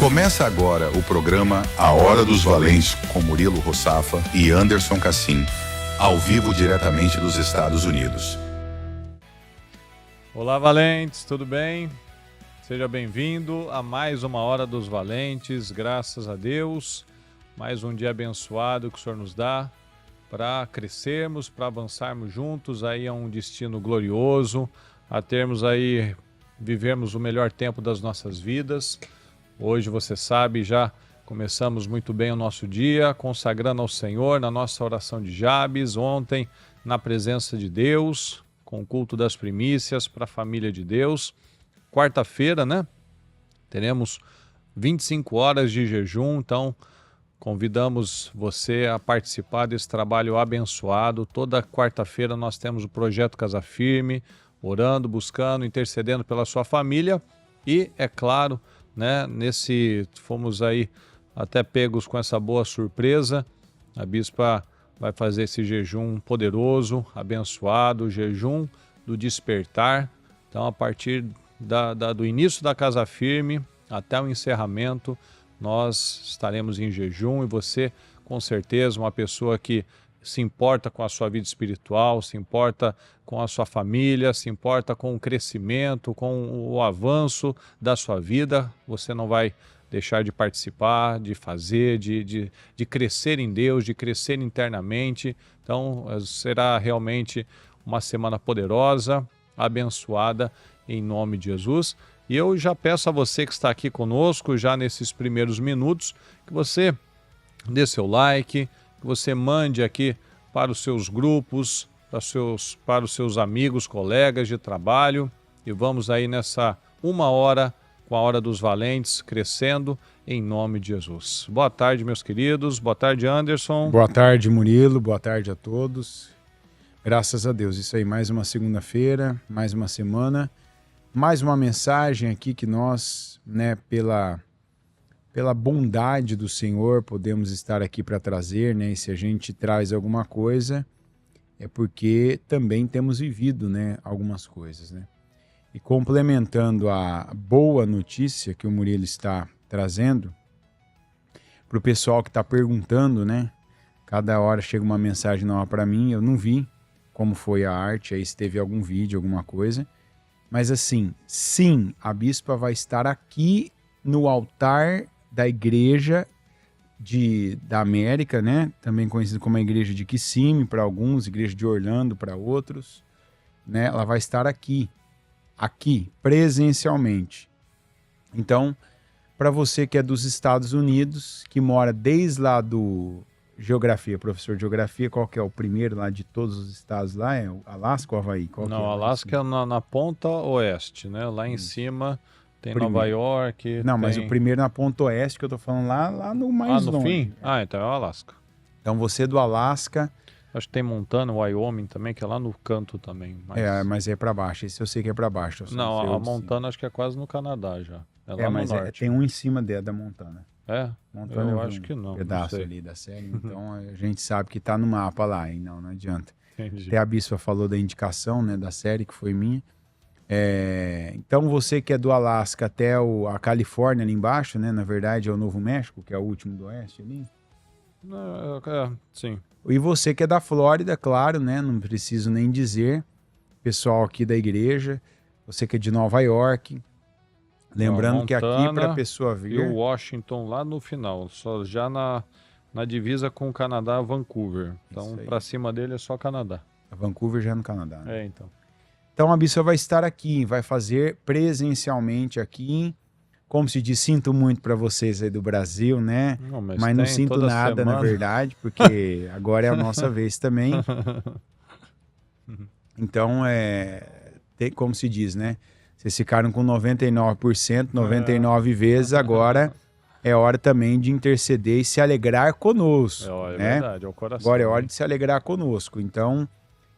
Começa agora o programa A Hora dos Valentes com Murilo Rossafa e Anderson Cassim, ao vivo diretamente dos Estados Unidos. Olá, valentes, tudo bem? Seja bem-vindo a mais uma Hora dos Valentes, graças a Deus. Mais um dia abençoado que o Senhor nos dá para crescermos, para avançarmos juntos aí a um destino glorioso, a termos aí, vivermos o melhor tempo das nossas vidas. Hoje, você sabe, já começamos muito bem o nosso dia, consagrando ao Senhor na nossa oração de Jabes, ontem na presença de Deus, com o culto das primícias para a família de Deus. Quarta-feira, né? Teremos 25 horas de jejum, então convidamos você a participar desse trabalho abençoado. Toda quarta-feira nós temos o Projeto Casa Firme, orando, buscando, intercedendo pela sua família e, é claro, né, fomos aí até pegos com essa boa surpresa. A bispa vai fazer esse jejum poderoso, abençoado, o jejum do despertar. Então, a partir do início da Casa Firme até o encerramento, nós estaremos em jejum e você, com certeza, uma pessoa que se importa com a sua vida espiritual, se importa com a sua família, se importa com o crescimento, com o avanço da sua vida, você não vai deixar de participar, de fazer, de crescer em Deus, de crescer internamente. Então, será realmente uma semana poderosa, abençoada, em nome de Jesus. E eu já peço a você que está aqui conosco, já nesses primeiros minutos, que você dê seu like, que você mande aqui para os seus grupos, para os seus amigos, colegas de trabalho. E vamos aí nessa uma hora, com a Hora dos Valentes, crescendo em nome de Jesus. Boa tarde, meus queridos. Boa tarde, Anderson. Boa tarde, Murilo. Boa tarde a todos. Graças a Deus. Isso aí, mais uma segunda-feira, mais uma semana, mais uma mensagem aqui que nós, né, pela bondade do Senhor, podemos estar aqui para trazer, né? E se a gente traz alguma coisa, é porque também temos vivido, né, algumas coisas, né? E complementando a boa notícia que o Murilo está trazendo, para o pessoal que está perguntando, né? Cada hora chega uma mensagem nova para mim, eu não vi como foi a arte, aí se teve algum vídeo, alguma coisa. Mas assim, sim, a bispa vai estar aqui no altar da igreja da América, né? Também conhecida como a igreja de Kissimmee para alguns, igreja de Orlando para outros, né? Ela vai estar aqui, presencialmente. Então, para você que é dos Estados Unidos, que mora desde lá do Geografia, professor de Geografia, qual que é o primeiro lá de todos os estados lá? É o Alasca ou Havaí? Não, Alasca é na ponta oeste, né? Lá em cima tem Nova York. Não, mas o primeiro na ponta oeste que eu tô falando lá no mais no longe. Fim? Então é o Alasca. Então você do Alasca. Acho que tem Montana, Wyoming também, que é lá no canto também. Mas é para baixo, esse eu sei que é para baixo. Não, a Montana acho que é quase no Canadá já. É lá no norte. Tem um em cima da Montana. Montana eu acho que não. Pedaço não ali da série, então a gente sabe que tá no mapa lá, hein? Não adianta. Entendi. Até a bispa falou da indicação, né, da série que foi minha. Então você que é do Alasca até a Califórnia ali embaixo, né, na verdade é o Novo México, que é o último do oeste ali. Sim. E você que é da Flórida, claro, né, não preciso nem dizer, pessoal aqui da igreja, você que é de Nova York. Lembrando que aqui para a pessoa vir... E o Washington lá no final, só já na divisa com o Canadá, Vancouver. Então, para cima dele é só Canadá. Vancouver já é no Canadá, né? Então. Então, a bispa vai estar aqui, vai fazer presencialmente aqui. Como se diz, sinto muito para vocês aí do Brasil, né? Mas não sinto nada, na verdade, porque agora é a nossa vez também. Então, como se diz, né? Vocês ficaram com 99%, 99 vezes, agora é hora também de interceder e se alegrar conosco. É né? Verdade, é o coração. Agora é hora de se alegrar conosco. Então,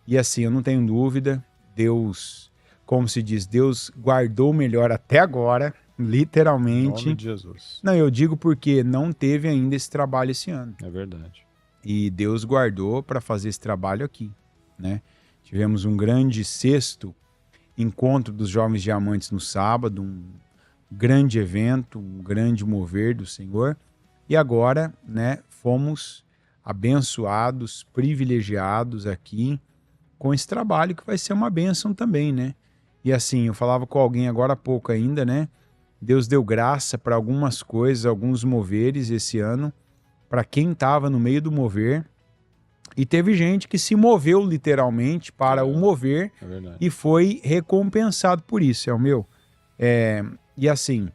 e assim, eu não tenho dúvida, Deus, como se diz, Deus guardou o melhor até agora, literalmente. Em nome de Jesus. Não, eu digo porque não teve ainda esse trabalho esse ano. É verdade. E Deus guardou para fazer esse trabalho aqui, né? Tivemos um grande sexto encontro dos Jovens Diamantes no sábado, grande evento, um grande mover do Senhor. E agora, né, fomos abençoados, privilegiados aqui com esse trabalho que vai ser uma bênção também, né? E assim, eu falava com alguém agora há pouco ainda, né? Deus deu graça para algumas coisas, alguns moveres esse ano, para quem estava no meio do mover. E teve gente que se moveu literalmente para o mover e foi recompensado por isso, é o meu. E assim,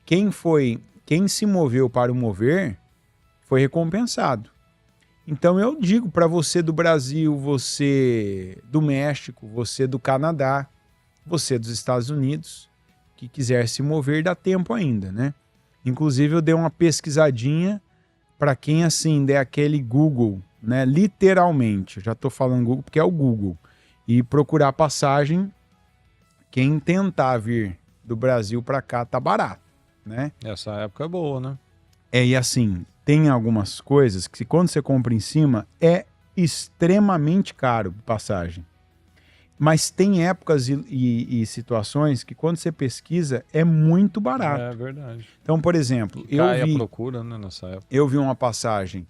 quem se moveu para o mover foi recompensado. Então eu digo para você do Brasil, você do México, você do Canadá, você dos Estados Unidos, que quiser se mover, dá tempo ainda, né? Inclusive eu dei uma pesquisadinha para quem assim der aquele Google, né? Literalmente, já estou falando Google porque é o Google, e procurar passagem, quem tentar vir do Brasil para cá tá barato, né? Essa época é boa, né? E assim, tem algumas coisas que quando você compra em cima é extremamente caro passagem. Mas tem épocas e situações que quando você pesquisa é muito barato. É verdade. Então, por exemplo, cai a procura, né, nessa época. Eu vi uma passagem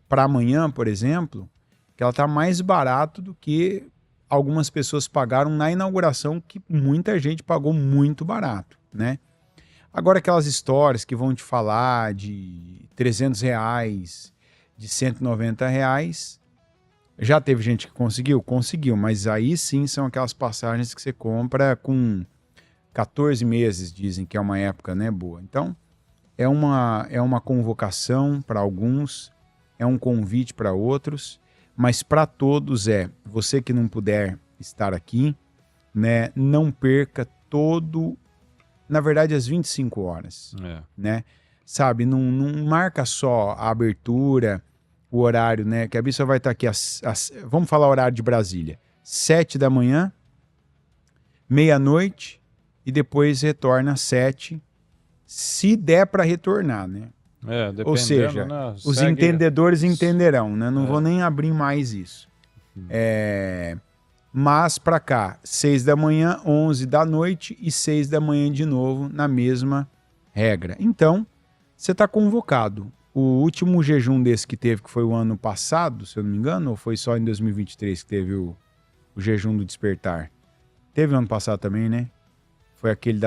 para amanhã, por exemplo, que ela está mais barato do que algumas pessoas pagaram na inauguração, que muita gente pagou muito barato, né? Agora aquelas histórias que vão te falar de R$300, de R$190, já teve gente que conseguiu? Conseguiu, mas aí sim são aquelas passagens que você compra com 14 meses, dizem que é uma época, né, boa. Então, é uma convocação para alguns, é um convite para outros, mas para todos você que não puder estar aqui, né, não perca na verdade, às 25 horas, né? Sabe, não marca só a abertura, o horário, né? Que a Bíblia vai estar aqui, vamos falar o horário de Brasília, 7 da manhã, meia-noite, e depois retorna às 7, se der para retornar, né? Ou seja, né? Os entendedores entenderão, né? Não vou nem abrir mais isso. Mas para cá, 6 da manhã, 11 da noite e 6 da manhã de novo, na mesma regra. Então, você está convocado. O último jejum desse que teve, que foi o ano passado, se eu não me engano, ou foi só em 2023 que teve o jejum do despertar? Teve ano passado também, né? Foi aquele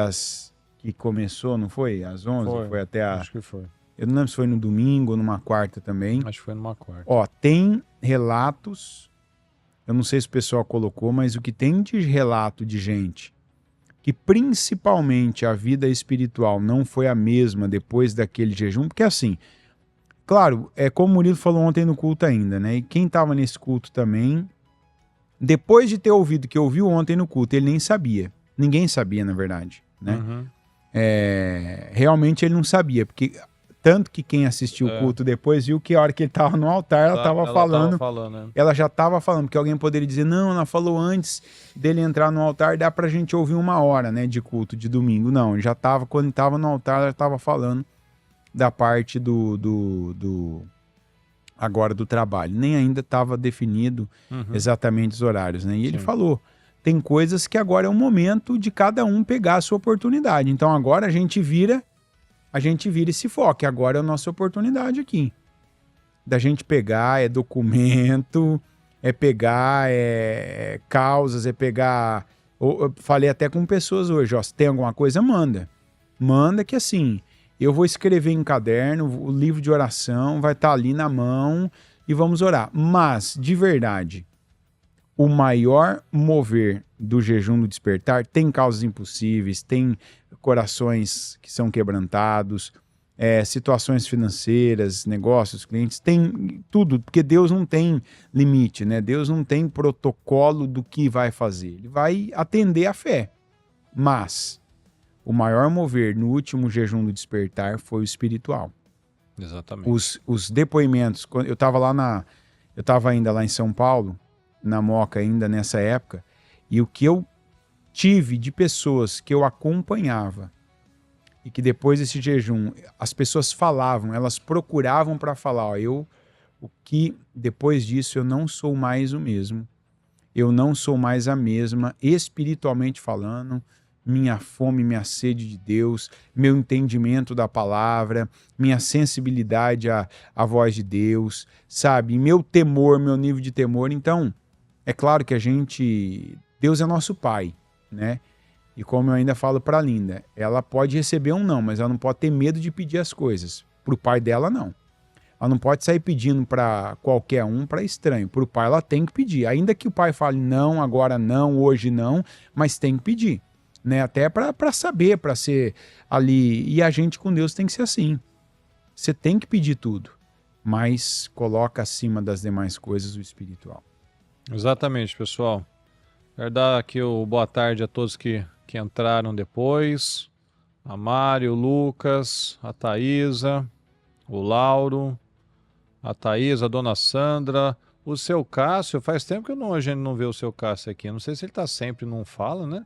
que começou, não foi? Às 11? Foi até acho que foi. Eu não lembro se foi no domingo ou numa quarta também. Acho que foi numa quarta. Tem relatos, eu não sei se o pessoal colocou, mas o que tem de relato de gente que principalmente a vida espiritual não foi a mesma depois daquele jejum, porque assim, claro, como o Murilo falou ontem no culto ainda, né? E quem estava nesse culto também, depois de ter ouvido que ouviu ontem no culto, ele nem sabia. Ninguém sabia, na verdade, né? Uhum. Realmente ele não sabia, porque tanto que quem assistiu o culto depois viu que a hora que ele estava no altar, ela estava falando, ela já estava falando, porque alguém poderia dizer, não, ela falou antes dele entrar no altar, dá pra gente ouvir 1 hora, né, de culto, de domingo. Não, já estava, quando estava no altar, ela estava falando da parte agora do trabalho. Nem ainda estava definido exatamente os horários, né? E ele falou, tem coisas que agora é o momento de cada um pegar a sua oportunidade. Então agora a gente vira e se foca. Agora é a nossa oportunidade aqui. Da gente pegar, documento, pegar causas, pegar... Eu falei até com pessoas hoje, se tem alguma coisa, manda. Manda que assim, eu vou escrever em caderno, o livro de oração vai estar ali na mão e vamos orar. Mas, de verdade, o maior mover do jejum do despertar tem causas impossíveis, tem corações que são quebrantados, situações financeiras, negócios, clientes, tem tudo, porque Deus não tem limite, né? Deus não tem protocolo do que vai fazer, ele vai atender a fé. Mas o maior mover no último jejum do despertar foi o espiritual. Exatamente. Os depoimentos, eu estava ainda lá em São Paulo, na Moca ainda nessa época, e o que eu tive de pessoas que eu acompanhava e que depois desse jejum as pessoas falavam, elas procuravam para falar, o que depois disso eu não sou mais o mesmo, eu não sou mais a mesma, espiritualmente falando, minha fome, minha sede de Deus, meu entendimento da palavra, minha sensibilidade à voz de Deus, sabe? Meu temor, meu nível de temor. Então, é claro que Deus é nosso Pai, né? E como eu ainda falo para a Linda, ela pode receber um não, mas ela não pode ter medo de pedir as coisas. Para o pai dela, não. Ela não pode sair pedindo para qualquer um, para estranho. Para o pai, ela tem que pedir. Ainda que o pai fale não, agora não, hoje não, mas tem que pedir. Né? Até para saber, para ser ali. E a gente com Deus tem que ser assim. Você tem que pedir tudo, mas coloca acima das demais coisas o espiritual. Exatamente, pessoal. Quero dar aqui o boa tarde a todos que entraram depois. A Mário, o Lucas, a Thaisa, o Lauro, a Thaisa, a Dona Sandra, o seu Cássio. Faz tempo que a gente não vê o seu Cássio aqui. Não sei se ele está sempre, não fala, né?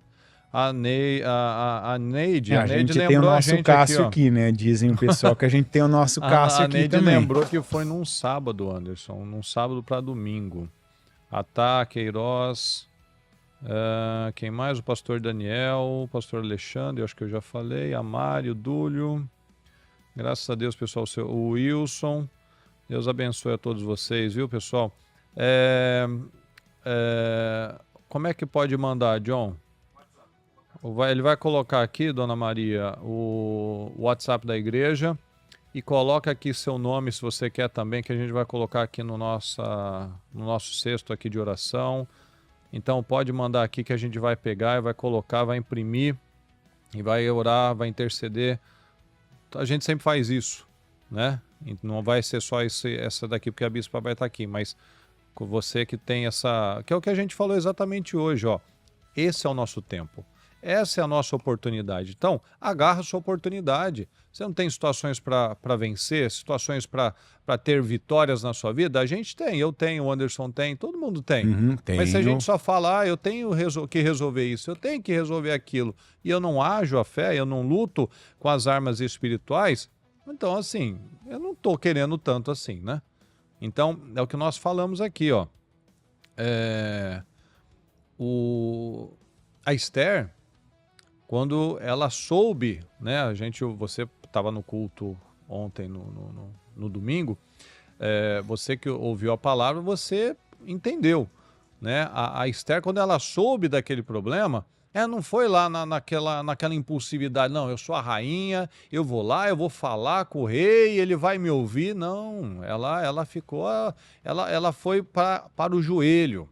A Neide. A gente tem o nosso Cássio aqui, né? Dizem o pessoal que a gente tem o nosso Cássio aqui também. A Neide lembrou que foi num sábado, Anderson. Num sábado para domingo. A Tá, Queiroz... quem mais? O pastor Daniel, o pastor Alexandre, acho que eu já falei, a Mário, o Dúlio, graças a Deus, pessoal, o Wilson, Deus abençoe a todos vocês, viu, pessoal? Como é que pode mandar, John? Ele vai colocar aqui, Dona Maria, o WhatsApp da igreja e coloca aqui seu nome, se você quer também, que a gente vai colocar aqui no nosso cesto aqui de oração. Então pode mandar aqui que a gente vai pegar e vai colocar, vai imprimir e vai orar, vai interceder. A gente sempre faz isso, né? Não vai ser só essa daqui porque a bispa vai estar aqui, mas com você que tem essa... Que é o que a gente falou exatamente hoje, ó. Esse é o nosso tempo. Essa é a nossa oportunidade. Então, agarra a sua oportunidade. Você não tem situações para vencer, situações para ter vitórias na sua vida? A gente tem, eu tenho, o Anderson tem, todo mundo tem. Mas se a gente só fala, eu tenho que resolver isso, eu tenho que resolver aquilo, e eu não ajo a fé, eu não luto com as armas espirituais, então, assim, eu não estou querendo tanto assim, né? Então, é o que nós falamos aqui, ó. A Esther... Quando ela soube, né? Você estava no culto ontem, no domingo, você que ouviu a palavra, você entendeu, né? A Esther, quando ela soube daquele problema, não foi lá naquela impulsividade, não, eu sou a rainha, eu vou lá, eu vou falar com o rei, ele vai me ouvir. Não, ela foi para o joelho.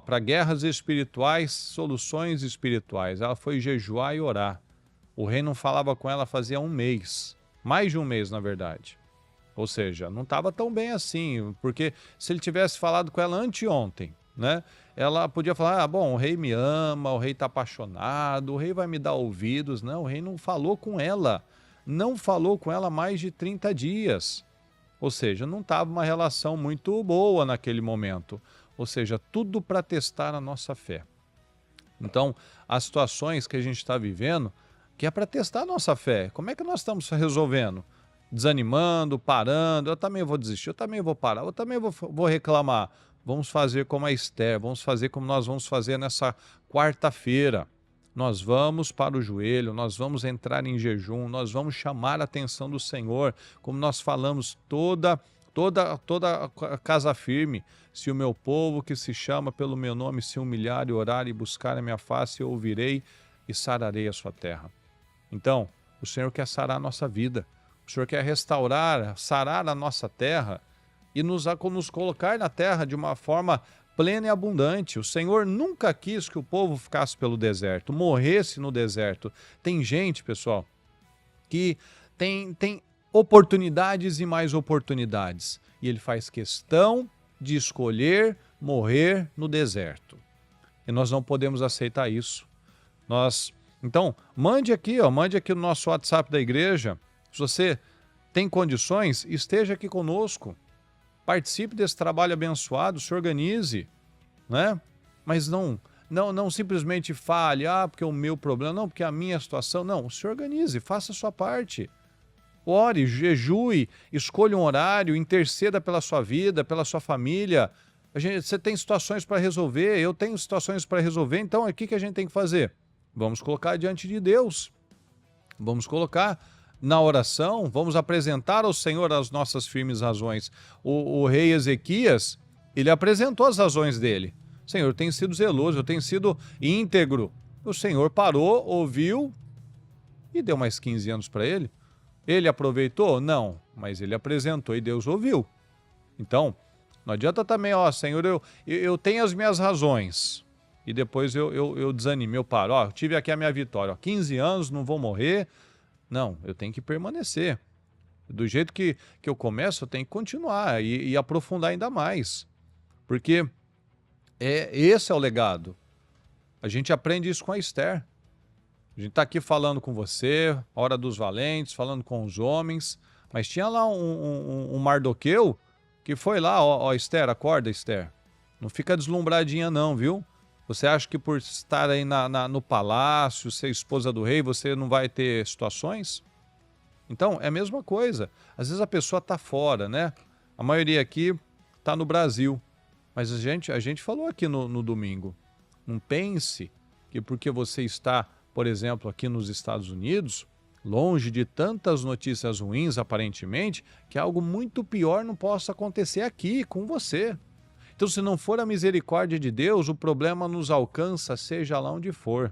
Para guerras espirituais, soluções espirituais. Ela foi jejuar e orar. O rei não falava com ela fazia um mês. Mais de um mês, na verdade. Ou seja, não estava tão bem assim. Porque se ele tivesse falado com ela anteontem, né? Ela podia falar, bom, o rei me ama, o rei está apaixonado, o rei vai me dar ouvidos. Não, o rei não falou com ela. Não falou com ela mais de 30 dias. Ou seja, não estava uma relação muito boa naquele momento. Ou seja, tudo para testar a nossa fé. Então, as situações que a gente está vivendo, que é para testar a nossa fé. Como é que nós estamos resolvendo? Desanimando, parando, eu também vou desistir, eu também vou parar, eu também vou reclamar. Vamos fazer como a Esther, vamos fazer como nós vamos fazer nessa quarta-feira. Nós vamos para o joelho, nós vamos entrar em jejum, nós vamos chamar a atenção do Senhor, como nós falamos toda a casa firme. Se o meu povo que se chama pelo meu nome se humilhar e orar e buscar a minha face, eu ouvirei e sararei a sua terra. Então, o Senhor quer sarar a nossa vida. O Senhor quer restaurar, sarar a nossa terra e nos colocar na terra de uma forma plena e abundante. O Senhor nunca quis que o povo ficasse pelo deserto, morresse no deserto. Tem gente, pessoal, que tem oportunidades e mais oportunidades. E ele faz questão de escolher morrer no deserto. E nós não podemos aceitar isso. Então, mande aqui no nosso WhatsApp da igreja. Se você tem condições, esteja aqui conosco. Participe desse trabalho abençoado, se organize, né? Mas não simplesmente fale, porque é o meu problema, não, porque é a minha situação. Não, se organize, faça a sua parte. Ore, jejue, escolha um horário, interceda pela sua vida, pela sua família. Você tem situações para resolver, eu tenho situações para resolver, então o que a gente tem que fazer? Vamos colocar diante de Deus. Vamos colocar na oração, vamos apresentar ao Senhor as nossas firmes razões. O rei Ezequias, ele apresentou as razões dele. Senhor, eu tenho sido zeloso, eu tenho sido íntegro. O Senhor parou, ouviu e deu mais 15 anos para ele. Ele aproveitou? Não, mas ele apresentou e Deus ouviu. Então, não adianta também, Senhor, eu tenho as minhas razões e depois eu desanimo, eu paro. Eu tive aqui a minha vitória, 15 anos, não vou morrer. Não, eu tenho que permanecer. Do jeito que eu começo, eu tenho que continuar e aprofundar ainda mais. Porque esse é o legado. A gente aprende isso com a Esther. A gente está aqui falando com você, Hora dos Valentes, falando com os homens, mas tinha lá um Mardoqueu que foi lá, Esther, acorda, Esther. Não fica deslumbradinha não, viu? Você acha que por estar aí no palácio, ser esposa do rei, você não vai ter situações? Então, é a mesma coisa. Às vezes a pessoa está fora, né? A maioria aqui está no Brasil. Mas a gente falou aqui no domingo. Não pense que porque você está, por exemplo, aqui nos Estados Unidos, longe de tantas notícias ruins, aparentemente, que algo muito pior não possa acontecer aqui com você. Então, se não for a misericórdia de Deus, o problema nos alcança, seja lá onde for.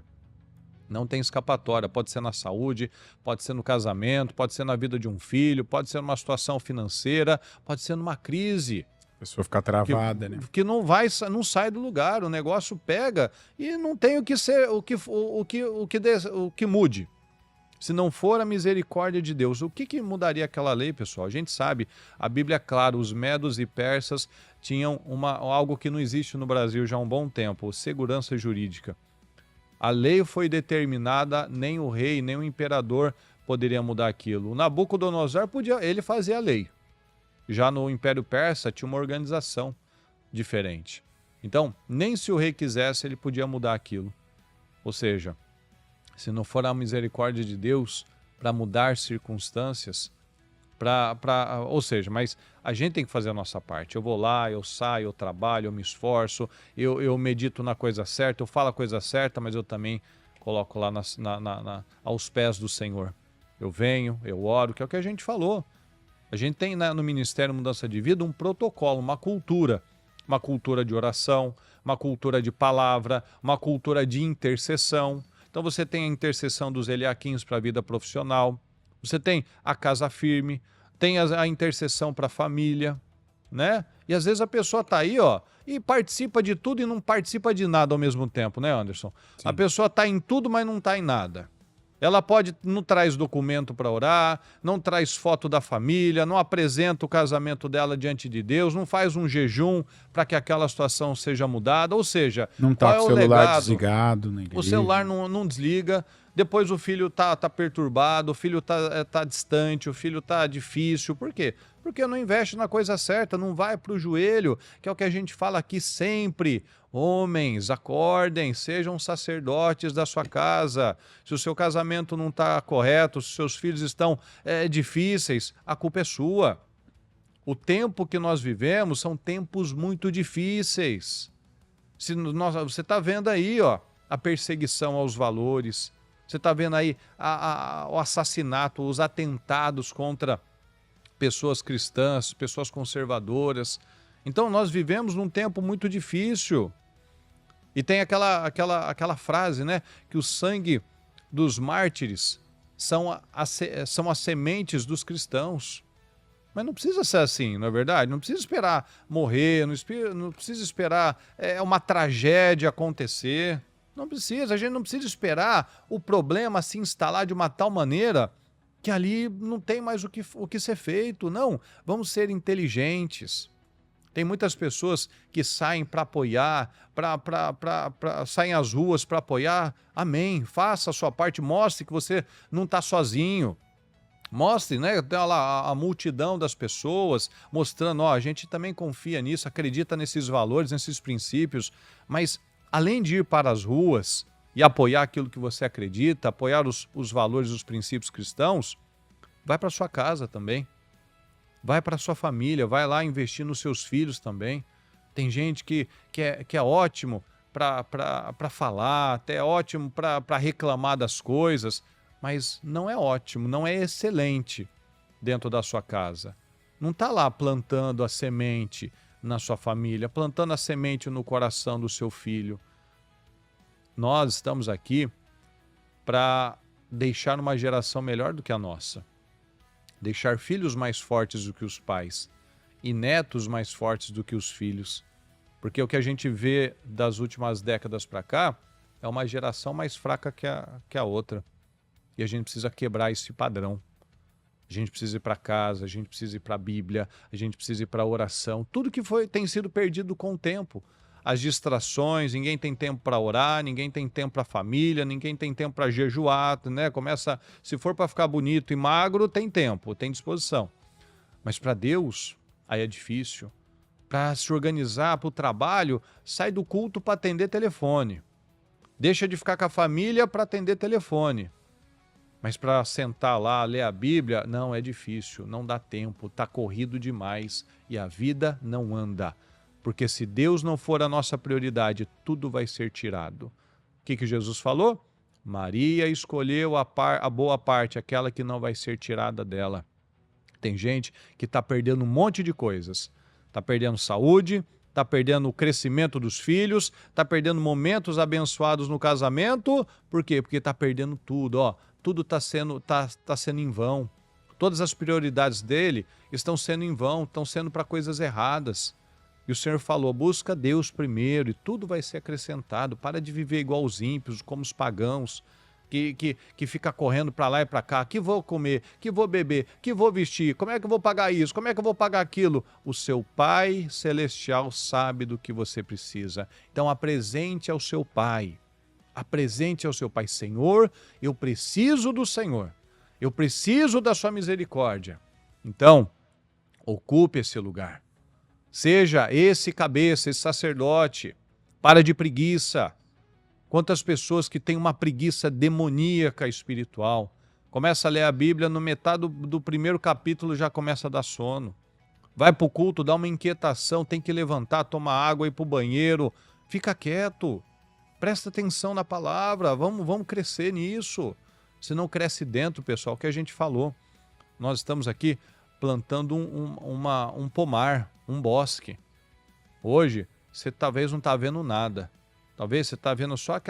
Não tem escapatória. Pode ser na saúde, pode ser no casamento, pode ser na vida de um filho, pode ser numa situação financeira, pode ser numa crise. A pessoa fica travada, né? Que não sai do lugar, o negócio pega e não tem o que mude. Se não for a misericórdia de Deus, o que mudaria aquela lei, pessoal? A gente sabe, a Bíblia é clara, os medos e persas tinham algo que não existe no Brasil já há um bom tempo, segurança jurídica. A lei foi determinada, nem o rei, nem o imperador poderia mudar aquilo. O Nabucodonosor ele fazia a lei. Já no Império Persa tinha uma organização diferente. Então, nem se o rei quisesse, ele podia mudar aquilo. Ou seja, se não for a misericórdia de Deus para mudar circunstâncias, mas a gente tem que fazer a nossa parte. Eu vou lá, eu saio, eu trabalho, eu me esforço, eu medito na coisa certa, eu falo a coisa certa, mas eu também coloco lá aos pés do Senhor. Eu venho, eu oro, que é o que a gente falou. A gente tem no Ministério Mudança de Vida um protocolo, uma cultura de oração, uma cultura de palavra, uma cultura de intercessão. Então você tem a intercessão dos Eliaquins para a vida profissional, você tem a casa firme, tem a intercessão para a família, né? E às vezes a pessoa está aí, e participa de tudo e não participa de nada ao mesmo tempo, né, Anderson? Sim. A pessoa está em tudo, mas não está em nada. Ela não traz documento para orar, não traz foto da família, não apresenta o casamento dela diante de Deus, não faz um jejum para que aquela situação seja mudada. Ou seja, não está com o celular desligado na igreja. O celular não desliga, depois o filho tá perturbado, o filho tá distante, o filho tá difícil. Por quê? Porque não investe na coisa certa, não vai para o joelho, que é o que a gente fala aqui sempre. Homens, acordem, sejam sacerdotes da sua casa. Se o seu casamento não está correto, se os seus filhos estão difíceis, a culpa é sua. O tempo que nós vivemos são tempos muito difíceis. Você está vendo aí a perseguição aos valores, você está vendo aí o assassinato, os atentados contra pessoas cristãs, pessoas conservadoras. Então nós vivemos num tempo muito difícil. E tem aquela frase, né? Que o sangue dos mártires são as sementes dos cristãos. Mas não precisa ser assim, não é verdade? Não precisa esperar morrer, não precisa esperar uma tragédia acontecer. Não precisa, a gente não precisa esperar o problema se instalar de uma tal maneira que ali não tem mais o que ser feito. Não, vamos ser inteligentes. Tem muitas pessoas que saem para apoiar, saem às ruas para apoiar. Amém, faça a sua parte, mostre que você não está sozinho. Mostre, né, lá a multidão das pessoas, mostrando, a gente também confia nisso, acredita nesses valores, nesses princípios, mas além de ir para as ruas e apoiar aquilo que você acredita, apoiar os valores, os princípios cristãos, vai para sua casa também. Vai para sua família, vai lá investir nos seus filhos também. Tem gente que é ótimo para falar, até é ótimo para reclamar das coisas, mas não é ótimo, não é excelente dentro da sua casa. Não está lá plantando a semente na sua família, plantando a semente no coração do seu filho. Nós estamos aqui para deixar uma geração melhor do que a nossa. Deixar filhos mais fortes do que os pais e netos mais fortes do que os filhos. Porque o que a gente vê das últimas décadas para cá é uma geração mais fraca que a outra. E a gente precisa quebrar esse padrão. A gente precisa ir para casa, a gente precisa ir para a Bíblia, a gente precisa ir para a oração. Tudo que tem sido perdido com o tempo. As distrações, ninguém tem tempo para orar, ninguém tem tempo para a família, ninguém tem tempo para jejuar, né? Se for para ficar bonito e magro, tem tempo, tem disposição. Mas para Deus, aí é difícil. Para se organizar para o trabalho, sai do culto para atender telefone. Deixa de ficar com a família para atender telefone. Mas para sentar lá, ler a Bíblia, não, é difícil, não dá tempo, está corrido demais e a vida não anda. Porque se Deus não for a nossa prioridade, tudo vai ser tirado. O que Jesus falou? Maria escolheu a boa parte, aquela que não vai ser tirada dela. Tem gente que está perdendo um monte de coisas. Está perdendo saúde, está perdendo o crescimento dos filhos, está perdendo momentos abençoados no casamento. Por quê? Porque está perdendo tudo, ó. Tudo está sendo em vão. Todas as prioridades dele estão sendo em vão, estão sendo para coisas erradas. E o Senhor falou, busca Deus primeiro e tudo vai ser acrescentado. Para de viver igual os ímpios, como os pagãos, que fica correndo para lá e para cá. Que vou comer, que vou beber, que vou vestir, como é que eu vou pagar isso, como é que eu vou pagar aquilo? O seu Pai Celestial sabe do que você precisa. Então apresente ao seu Pai. Apresente ao seu Pai, Senhor, eu preciso do Senhor, eu preciso da sua misericórdia. Então, ocupe esse lugar. Seja esse cabeça, esse sacerdote. Para de preguiça. Quantas pessoas que têm uma preguiça demoníaca espiritual. Começa a ler a Bíblia, no metade do primeiro capítulo já começa a dar sono. Vai para o culto, dá uma inquietação, tem que levantar, tomar água, ir para o banheiro. Fica quieto. Presta atenção na palavra, vamos crescer nisso. Se não cresce dentro, pessoal, o que a gente falou. Nós estamos aqui plantando um pomar, um bosque. Hoje, você talvez não está vendo nada. Talvez você está vendo só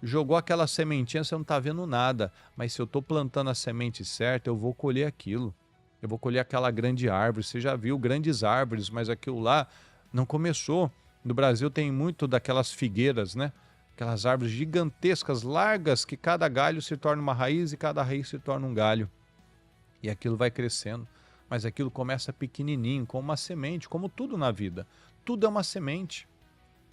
jogou aquela sementinha, você não está vendo nada. Mas se eu estou plantando a semente certa, eu vou colher aquilo. Eu vou colher aquela grande árvore. Você já viu grandes árvores, mas aquilo lá não começou. No Brasil tem muito daquelas figueiras, né? Aquelas árvores gigantescas, largas, que cada galho se torna uma raiz e cada raiz se torna um galho. E aquilo vai crescendo. Mas aquilo começa pequenininho, como uma semente, como tudo na vida. Tudo é uma semente.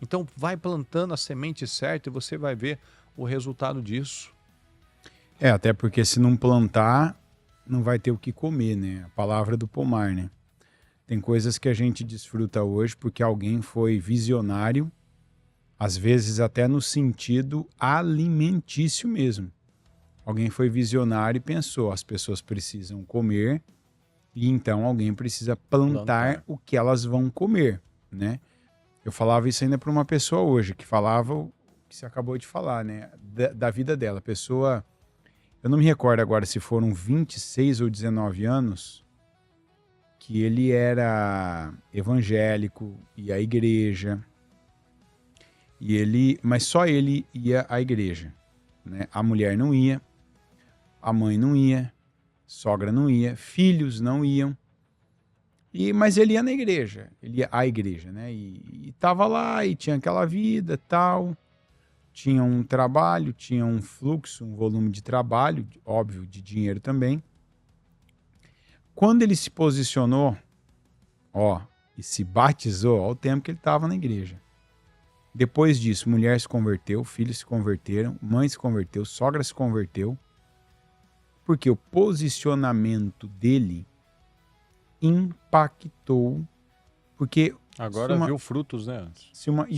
Então vai plantando a semente certa e você vai ver o resultado disso. Até porque se não plantar, não vai ter o que comer, né? A palavra do pomar, né? Tem coisas que a gente desfruta hoje porque alguém foi visionário, às vezes até no sentido alimentício mesmo. Alguém foi visionário e pensou, as pessoas precisam comer, e então alguém precisa plantar o que elas vão comer, né? Eu falava isso ainda para uma pessoa hoje, que falava o que você acabou de falar, né? Da vida dela. A pessoa, eu não me recordo agora se foram 26 ou 19 anos, que ele era evangélico, ia à igreja, mas só ele ia à igreja, né? A mulher não ia, a mãe não ia, sogra não ia, filhos não iam. Mas ele ia na igreja, ele ia à igreja, né? E estava lá e tinha aquela vida tal, tinha um trabalho, tinha um fluxo, um volume de trabalho, óbvio, de dinheiro também. Quando ele se posicionou, e se batizou, ao tempo que ele estava na igreja. Depois disso, mulher se converteu, filhos se converteram, mãe se converteu, sogra se converteu, porque o posicionamento dele impactou, porque... Agora viu frutos, né? Antes.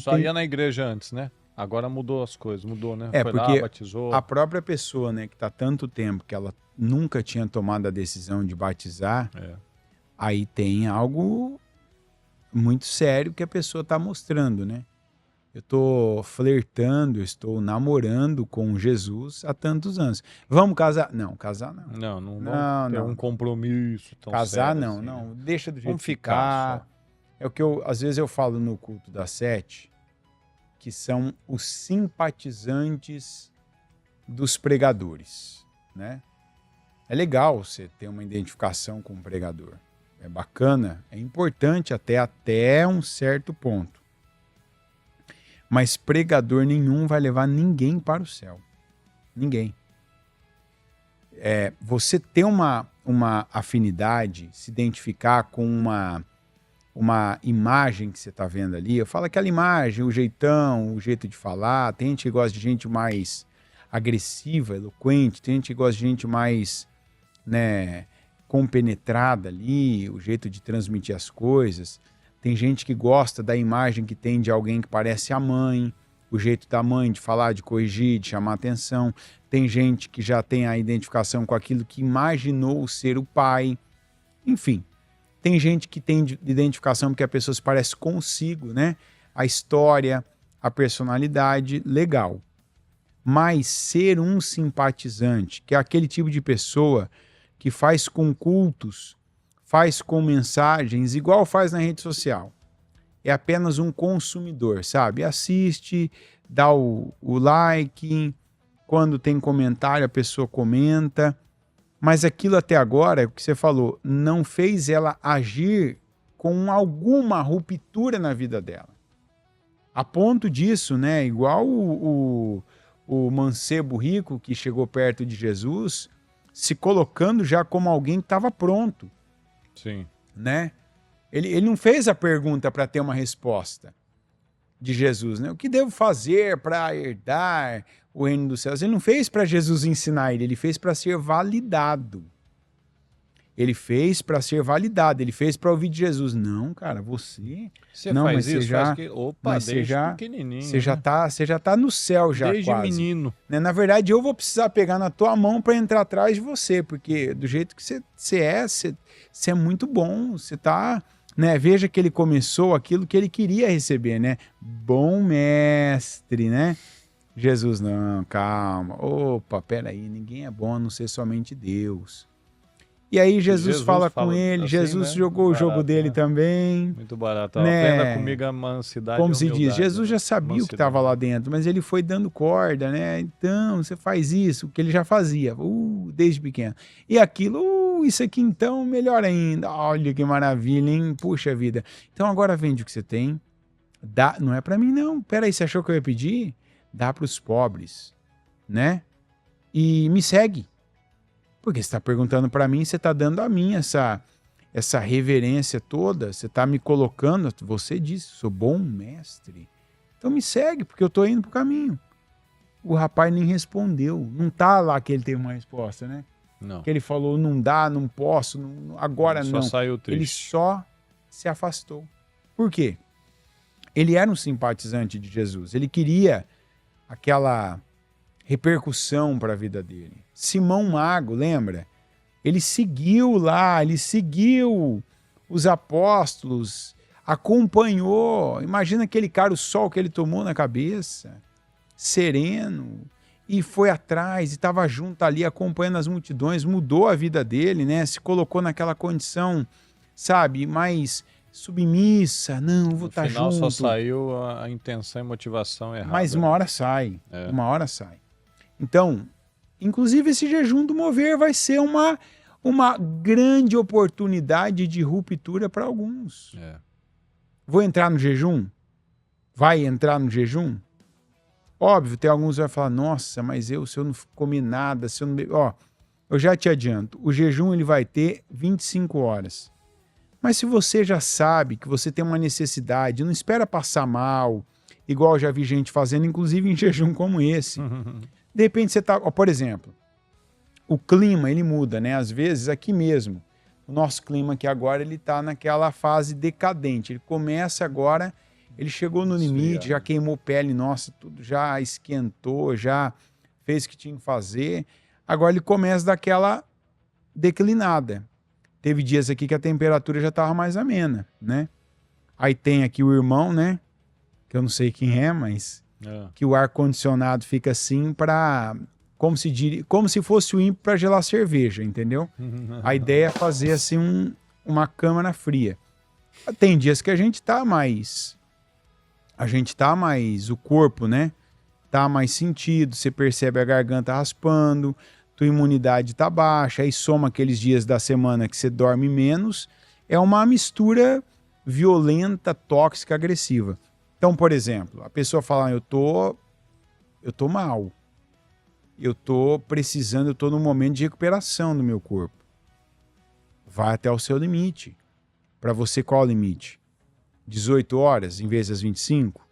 Só ia na igreja antes, né? Agora mudou as coisas, mudou, né? Foi porque lá, batizou. A própria pessoa, né, que está tanto tempo que ela nunca tinha tomado a decisão de batizar, aí tem algo muito sério que a pessoa está mostrando, né? Eu estou flertando, eu estou namorando com Jesus há tantos anos. Vamos casar? Não, casar não. Não vamos ter um compromisso tão casar sério não, assim, não. né? Deixa do jeito Vamos que ficar tá. É o que às vezes eu falo no culto das 7, que são os simpatizantes dos pregadores, né? É legal você ter uma identificação com o pregador. É bacana, é importante até um certo ponto. Mas pregador nenhum vai levar ninguém para o céu. Ninguém. Você ter uma afinidade, se identificar com uma imagem que você está vendo ali. Eu falo aquela imagem, o jeitão, o jeito de falar. Tem gente que gosta de gente mais agressiva, eloquente. Tem gente que gosta de gente mais, né, compenetrada ali, o jeito de transmitir as coisas. Tem gente que gosta da imagem que tem de alguém que parece a mãe, o jeito da mãe de falar, de corrigir, de chamar atenção. Tem gente que já tem a identificação com aquilo que imaginou ser o pai. Enfim, tem gente que tem identificação porque a pessoa se parece consigo, né? A história, a personalidade, legal. Mas ser um simpatizante, que é aquele tipo de pessoa que faz com cultos, faz com mensagens, igual faz na rede social. É apenas um consumidor, sabe? Assiste, dá o like, quando tem comentário a pessoa comenta, mas aquilo até agora, o que você falou, não fez ela agir com alguma ruptura na vida dela. A ponto disso, né? Igual o mancebo rico que chegou perto de Jesus, se colocando já como alguém que estava pronto. Sim. Né? Ele não fez a pergunta para ter uma resposta de Jesus, né? O que devo fazer para herdar o reino dos céus? Ele não fez para Jesus ensinar ele fez para ser validado. Ele fez para ser validado, ele fez para ouvir de Jesus. Não, cara, você não, faz mas isso, você já, faz que... Opa, mas desde você já, pequenininho. você já tá no céu já desde quase. menino. Né? Na verdade, eu vou precisar pegar na tua mão para entrar atrás de você, porque do jeito que você é muito bom, você tá, né? Veja que ele começou aquilo que ele queria receber, né? Bom mestre, né? Jesus, não, calma. Opa, peraí, ninguém é bom a não ser somente Deus. E aí Jesus fala com ele, assim, Jesus, né? Jogou barato, o jogo dele, né? Também. Muito barato. Né? Aprenda comigo a mansidade. Como e se diz, Jesus já sabia mansidade. O que estava lá dentro, mas ele foi dando corda, né? Então, você faz isso, o que ele já fazia, desde pequeno. E aquilo, isso aqui então, melhor ainda. Olha que maravilha, hein? Puxa vida. Então agora vende o que você tem, dá, não é para mim não. Peraí, você achou que eu ia pedir? Dá para os pobres, né? E me segue. Porque você está perguntando para mim, você está dando a mim essa reverência toda, você está me colocando, você disse, sou bom mestre. Então me segue, porque eu estou indo para o caminho. O rapaz nem respondeu, não está lá que ele teve uma resposta, né? Não. Que ele falou, não dá, não posso, não, agora ele não. Só saiu triste. Ele só se afastou. Por quê? Ele era um simpatizante de Jesus, ele queria aquela repercussão para a vida dele. Simão Mago, lembra? Ele seguiu lá, ele seguiu os apóstolos, acompanhou. Imagina aquele cara, o sol que ele tomou na cabeça, sereno, e foi atrás, e estava junto ali, acompanhando as multidões, mudou a vida dele, né? Se colocou naquela condição, sabe, mais submissa, não, vou estar junto. No final só saiu a intenção e motivação errada. Mas uma hora sai, uma hora sai. Então, inclusive esse jejum do mover vai ser uma grande oportunidade de ruptura para alguns. Vou entrar no jejum? Vai entrar no jejum? Óbvio, tem alguns que vão falar, nossa, mas se eu não comi nada, se eu não bebi... Ó, eu já te adianto, o jejum ele vai ter 25 horas. Mas se você já sabe que você tem uma necessidade, não espera passar mal, igual eu já vi gente fazendo, inclusive em jejum como esse. De repente você tá, por exemplo, o clima ele muda, né? Às vezes aqui mesmo, o nosso clima aqui agora ele tá naquela fase decadente. Ele começa agora, ele chegou no limite, já queimou pele, nossa, tudo já esquentou, já fez o que tinha que fazer. Agora ele começa daquela declinada. Teve dias aqui que a temperatura já estava mais amena, né? Aí tem aqui o irmão, né? que eu não sei quem é, mas que o ar-condicionado fica assim para... Como se fosse o ímã para gelar cerveja, entendeu? A ideia é fazer assim uma câmara fria. Tem dias que a gente tá mais... o corpo, né? Tá mais sentido, você percebe a garganta raspando, tua imunidade tá baixa, aí soma aqueles dias da semana que você dorme menos, é uma mistura violenta, tóxica, agressiva. Então, por exemplo, a pessoa fala, eu tô mal, eu tô precisando, eu tô num momento de recuperação do meu corpo. Vai até o seu limite. Para você, qual é o limite? 18 horas em vez das 25?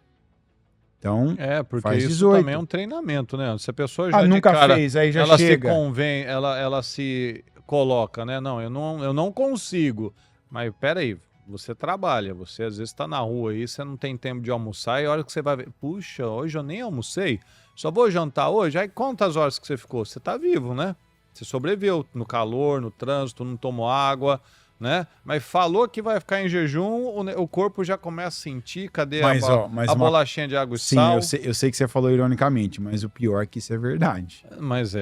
Então, porque faz isso 18. também é um treinamento, né? Se a pessoa já nunca de cara, fez, aí já ela chega. se convém, ela se coloca, né? Não, eu não consigo. Mas peraí, você trabalha, você às vezes está na rua aí, você não tem tempo de almoçar e a hora que você vai ver, puxa, hoje eu nem almocei, só vou jantar hoje, aí quantas horas que você ficou? Você está vivo, né? Você sobreviveu no calor, no trânsito, não tomou água, né? Mas falou que vai ficar em jejum, o corpo já começa a sentir, cadê a bolachinha de água e sal? Sim, eu sei que você falou ironicamente, mas o pior é que isso é verdade. Mas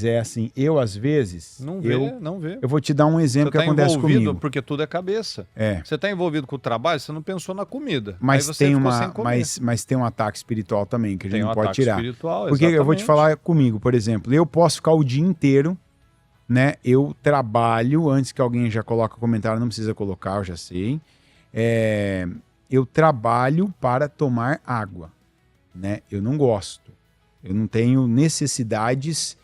é assim, eu às vezes... Não vê. Eu vou te dar um exemplo que acontece comigo. Porque tudo é cabeça. É. Você está envolvido com o trabalho, você não pensou na comida. Mas aí você ficou sem comer. Mas tem um ataque espiritual também, que a gente não pode tirar. Espiritual, porque eu vou te falar comigo, por exemplo, eu posso ficar o dia inteiro, né? Eu trabalho, antes que alguém já coloque comentário, não precisa colocar, eu já sei. Eu trabalho para tomar água, né? Eu não gosto. Eu não tenho necessidades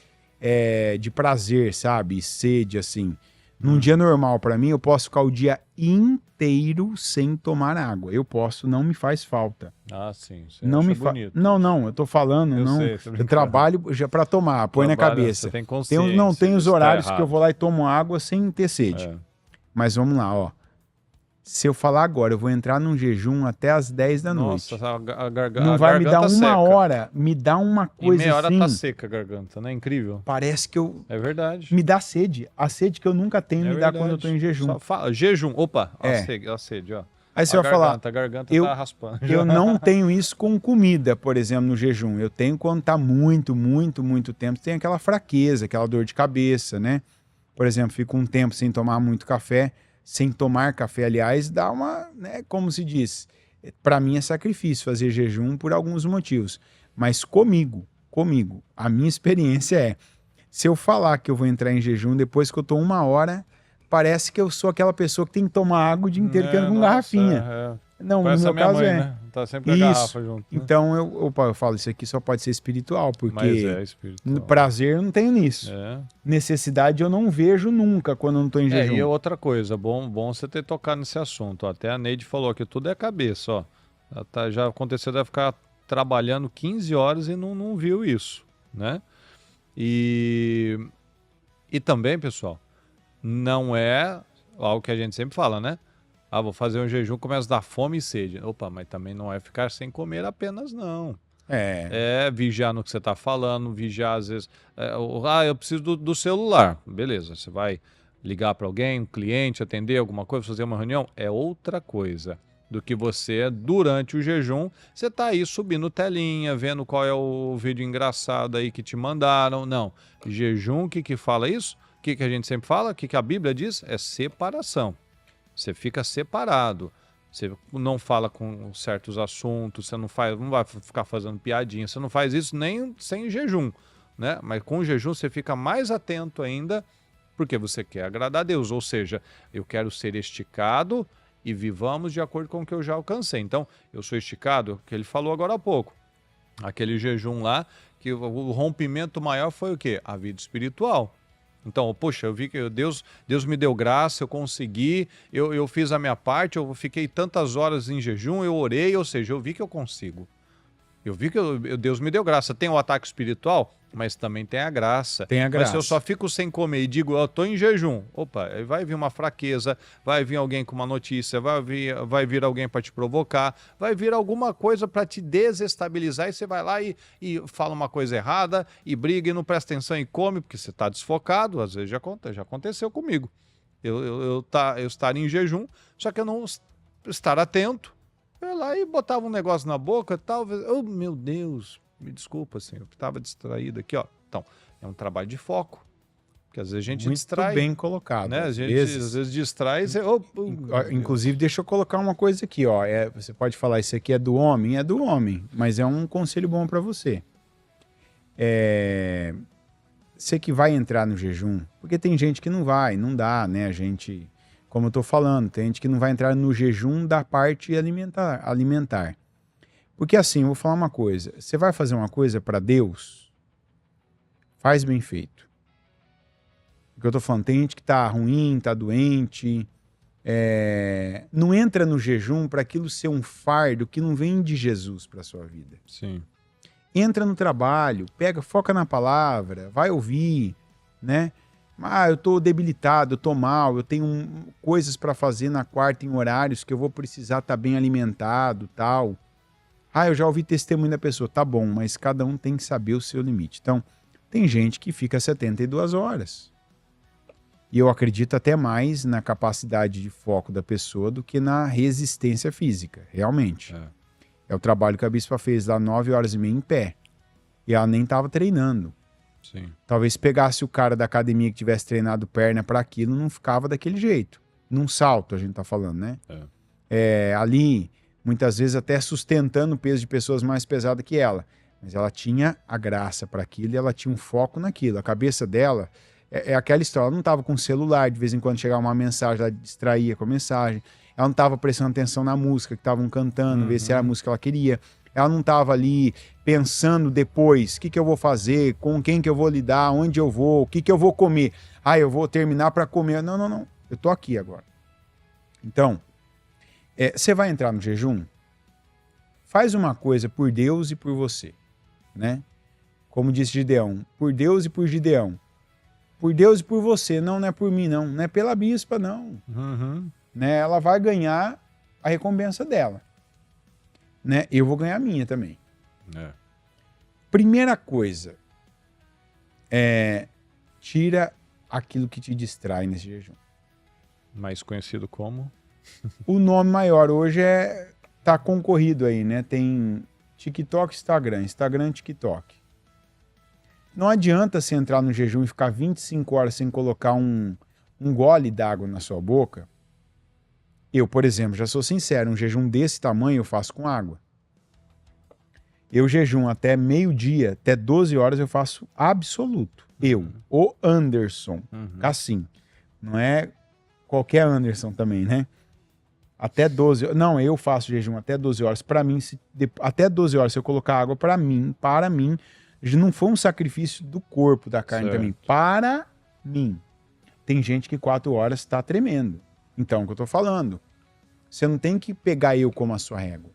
de prazer, sabe? Sede, assim. Num dia normal, para mim, eu posso ficar o dia inteiro sem tomar água. Eu posso, não me faz falta. Ah, sim. Não me bonito. Não, eu tô falando, eu trabalho já para tomar, põe na cabeça. Você tem consciência. Tem os horários que eu vou lá e tomo água sem ter sede. Mas vamos lá, ó. Se eu falar agora, eu vou entrar num jejum até as 10 da noite. Nossa, a garganta não vai me dar uma seca. hora, me dá uma coisa meia hora assim. tá seca a garganta, né? Incrível. Parece que eu... É verdade. Me dá sede. A sede que eu nunca tenho me dá quando eu tô em jejum. Jejum, opa, a sede, ó. Aí você vai falar... A garganta tá raspando. Eu não tenho isso com comida, por exemplo, no jejum. Eu tenho quando tá muito tempo. Tem aquela fraqueza, aquela dor de cabeça, né? Por exemplo, fico um tempo sem tomar muito café. Sem tomar café, aliás, dá uma, né, como se diz, para mim é sacrifício fazer jejum por alguns motivos. Mas comigo, a minha experiência é, se eu falar que eu vou entrar em jejum depois que eu tô 1 hora, parece que eu sou aquela pessoa que tem que tomar água o dia inteiro que anda com garrafinha. Não, parece no meu caso mãe, né? Tá sempre com a garrafa junto. Né? Então eu falo, isso aqui só pode ser espiritual, porque espiritual. Prazer eu não tenho nisso. Necessidade eu não vejo nunca quando eu não tô em jejum. E outra coisa, bom você ter tocado nesse assunto. Até a Neide falou que tudo é cabeça, ó. Já aconteceu de ficar trabalhando 15 horas e não viu isso, né? E também, pessoal, não é algo que a gente sempre fala, né? Vou fazer um jejum, começa a dar fome e sede. Opa, mas também não é ficar sem comer apenas, não. É vigiar no que você está falando, vigiar às vezes... eu preciso do celular. Beleza, você vai ligar para alguém, um cliente, atender alguma coisa, fazer uma reunião. É outra coisa do que você, durante o jejum, você está aí subindo telinha, vendo qual é o vídeo engraçado aí que te mandaram. Não, jejum, o que fala isso? O que a gente sempre fala? O que a Bíblia diz? É separação. Você fica separado, você não fala com certos assuntos, você não vai ficar fazendo piadinha, você não faz isso nem sem jejum, né? Mas com o jejum você fica mais atento ainda, porque você quer agradar a Deus, ou seja, eu quero ser esticado e vivamos de acordo com o que eu já alcancei. Então, eu sou esticado, que ele falou agora há pouco, aquele jejum lá, que o rompimento maior foi o quê? A vida espiritual. Então, poxa, eu vi que Deus me deu graça, eu consegui, eu fiz a minha parte, eu fiquei tantas horas em jejum, eu orei, ou seja, eu vi que eu consigo. Eu vi que Deus me deu graça. Tem o ataque espiritual, mas também tem a graça. Mas se eu só fico sem comer e digo, eu estou em jejum, opa, aí vai vir uma fraqueza, vai vir alguém com uma notícia, vai vir alguém para te provocar, vai vir alguma coisa para te desestabilizar e você vai lá e fala uma coisa errada e briga e não presta atenção e come, porque você está desfocado. Às vezes já aconteceu comigo. Eu estar em jejum, só que eu não estar atento, Eu ia lá e botava um negócio na boca, talvez. Oh, meu Deus, me desculpa, senhor. Eu estava distraído aqui, ó. Então, é um trabalho de foco. Porque às vezes a gente Muito distrai. bem colocado. Né? A Às gente vezes, às vezes distrai e você. inclusive, deixa eu colocar uma coisa aqui, ó. Você pode falar, isso aqui é do homem, mas é um conselho bom para você. Você que vai entrar no jejum, porque tem gente que não vai, não dá, né? A gente, como eu tô falando, tem gente que não vai entrar no jejum da parte alimentar. Porque assim, eu vou falar uma coisa, você vai fazer uma coisa para Deus, faz bem feito. O que eu tô falando, tem gente que tá ruim, tá doente, não entra no jejum para aquilo ser um fardo que não vem de Jesus para sua vida. Sim. Entra no trabalho, foca na palavra, vai ouvir, né? Eu tô debilitado, eu tô mal, eu tenho coisas para fazer na quarta em horários que eu vou precisar estar bem alimentado, tal. Eu já ouvi testemunho da pessoa, tá bom, mas cada um tem que saber o seu limite. Então, tem gente que fica 72 horas. E eu acredito até mais na capacidade de foco da pessoa do que na resistência física, realmente. É o trabalho que a bispa fez lá 9h30 em pé. E ela nem estava treinando. Sim. Talvez pegasse o cara da academia que tivesse treinado perna para aquilo, não ficava daquele jeito. Num salto, a gente tá falando, né? Ali, muitas vezes até sustentando o peso de pessoas mais pesadas que ela. Mas ela tinha a graça para aquilo e ela tinha um foco naquilo. A cabeça dela é aquela história. Ela não estava com o celular, de vez em quando chegava uma mensagem, ela distraía com a mensagem. Ela não estava prestando atenção na música que estavam cantando, ver se era a música que ela queria. Ela não estava ali pensando depois, o que eu vou fazer, com quem que eu vou lidar, onde eu vou, o que eu vou comer. Eu vou terminar para comer. Não. Eu tô aqui agora. Então, você vai entrar no jejum? Faz uma coisa por Deus e por você, né? Como disse Gideão, por Deus e por Gideão. Por Deus e por você, não é por mim, não é pela bispa, não. Né? Ela vai ganhar a recompensa dela. Né? Eu vou ganhar a minha também. Primeira coisa, tira aquilo que te distrai nesse jejum. Mais conhecido como? O nome maior hoje tá concorrido aí, né? Tem TikTok, Instagram, TikTok. Não adianta você entrar no jejum e ficar 25 horas sem colocar um gole d'água na sua boca. Eu, por exemplo, já sou sincero, um jejum desse tamanho eu faço com água. Eu jejum até meio-dia, até 12 horas eu faço absoluto. O Anderson, assim. Não é qualquer Anderson também, né? Até 12 horas. Não, eu faço jejum até 12 horas. Para mim, até 12 horas, se eu colocar água para mim, não foi um sacrifício do corpo, da carne também. Para mim. Tem gente que 4 horas está tremendo. Então, é o que eu tô falando. Você não tem que pegar eu como a sua régua.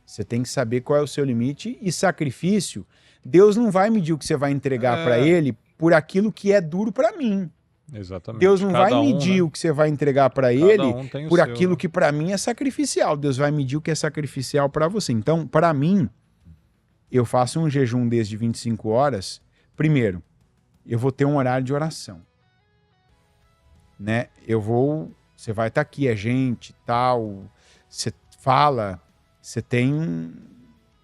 Você tem que saber qual é o seu limite e sacrifício. Deus não vai medir o que você vai entregar para ele por aquilo que é duro para mim. Exatamente. Deus não vai medir o que você vai entregar para ele por aquilo que para mim é sacrificial. Deus vai medir o que é sacrificial para você. Então, para mim, eu faço um jejum desde 25 horas. Primeiro, eu vou ter um horário de oração. Né? Você vai estar aqui, a gente, tal, você fala, você tem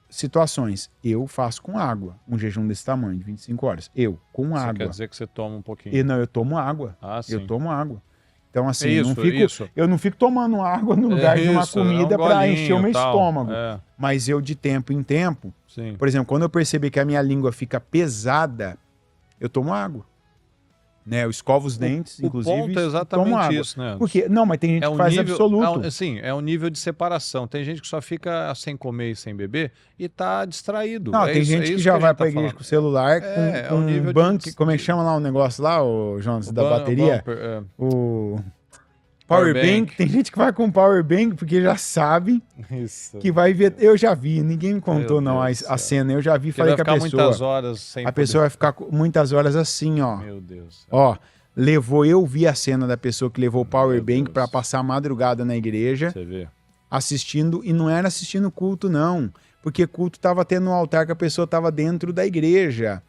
situações. Eu faço com água, um jejum desse tamanho, de 25 horas. Com água. Quer dizer que você toma um pouquinho? Não, eu tomo água. Sim. Eu tomo água. Então, assim, Isso, eu não fico tomando água no lugar de uma comida para encher o meu estômago. Mas eu, de tempo em tempo, por exemplo, quando eu perceber que a minha língua fica pesada, eu tomo água. Né? Eu escovo os dentes, inclusive. O ponto é exatamente isso, né? Porque, não, mas tem gente que faz absoluto. É um nível de separação. Tem gente que só fica sem comer e sem beber e tá distraído. Não, tem gente que já vai pra igreja com o celular, com um banco, como é que chama lá o negócio lá, o Jonas, da bateria? O Power Bank. Tem gente que vai com Power Bank porque já sabe que vai ver. Eu já vi, ninguém me contou não a cena. Eu já vi, falei com a pessoa. Muitas horas sem a pessoa vai ficar muitas horas assim, ó. Meu Deus. Eu vi a cena da pessoa que levou o Power Bank para passar a madrugada na igreja. Você vê. Assistindo, e não era assistindo culto, não. Porque culto tava tendo no altar que a pessoa tava dentro da igreja.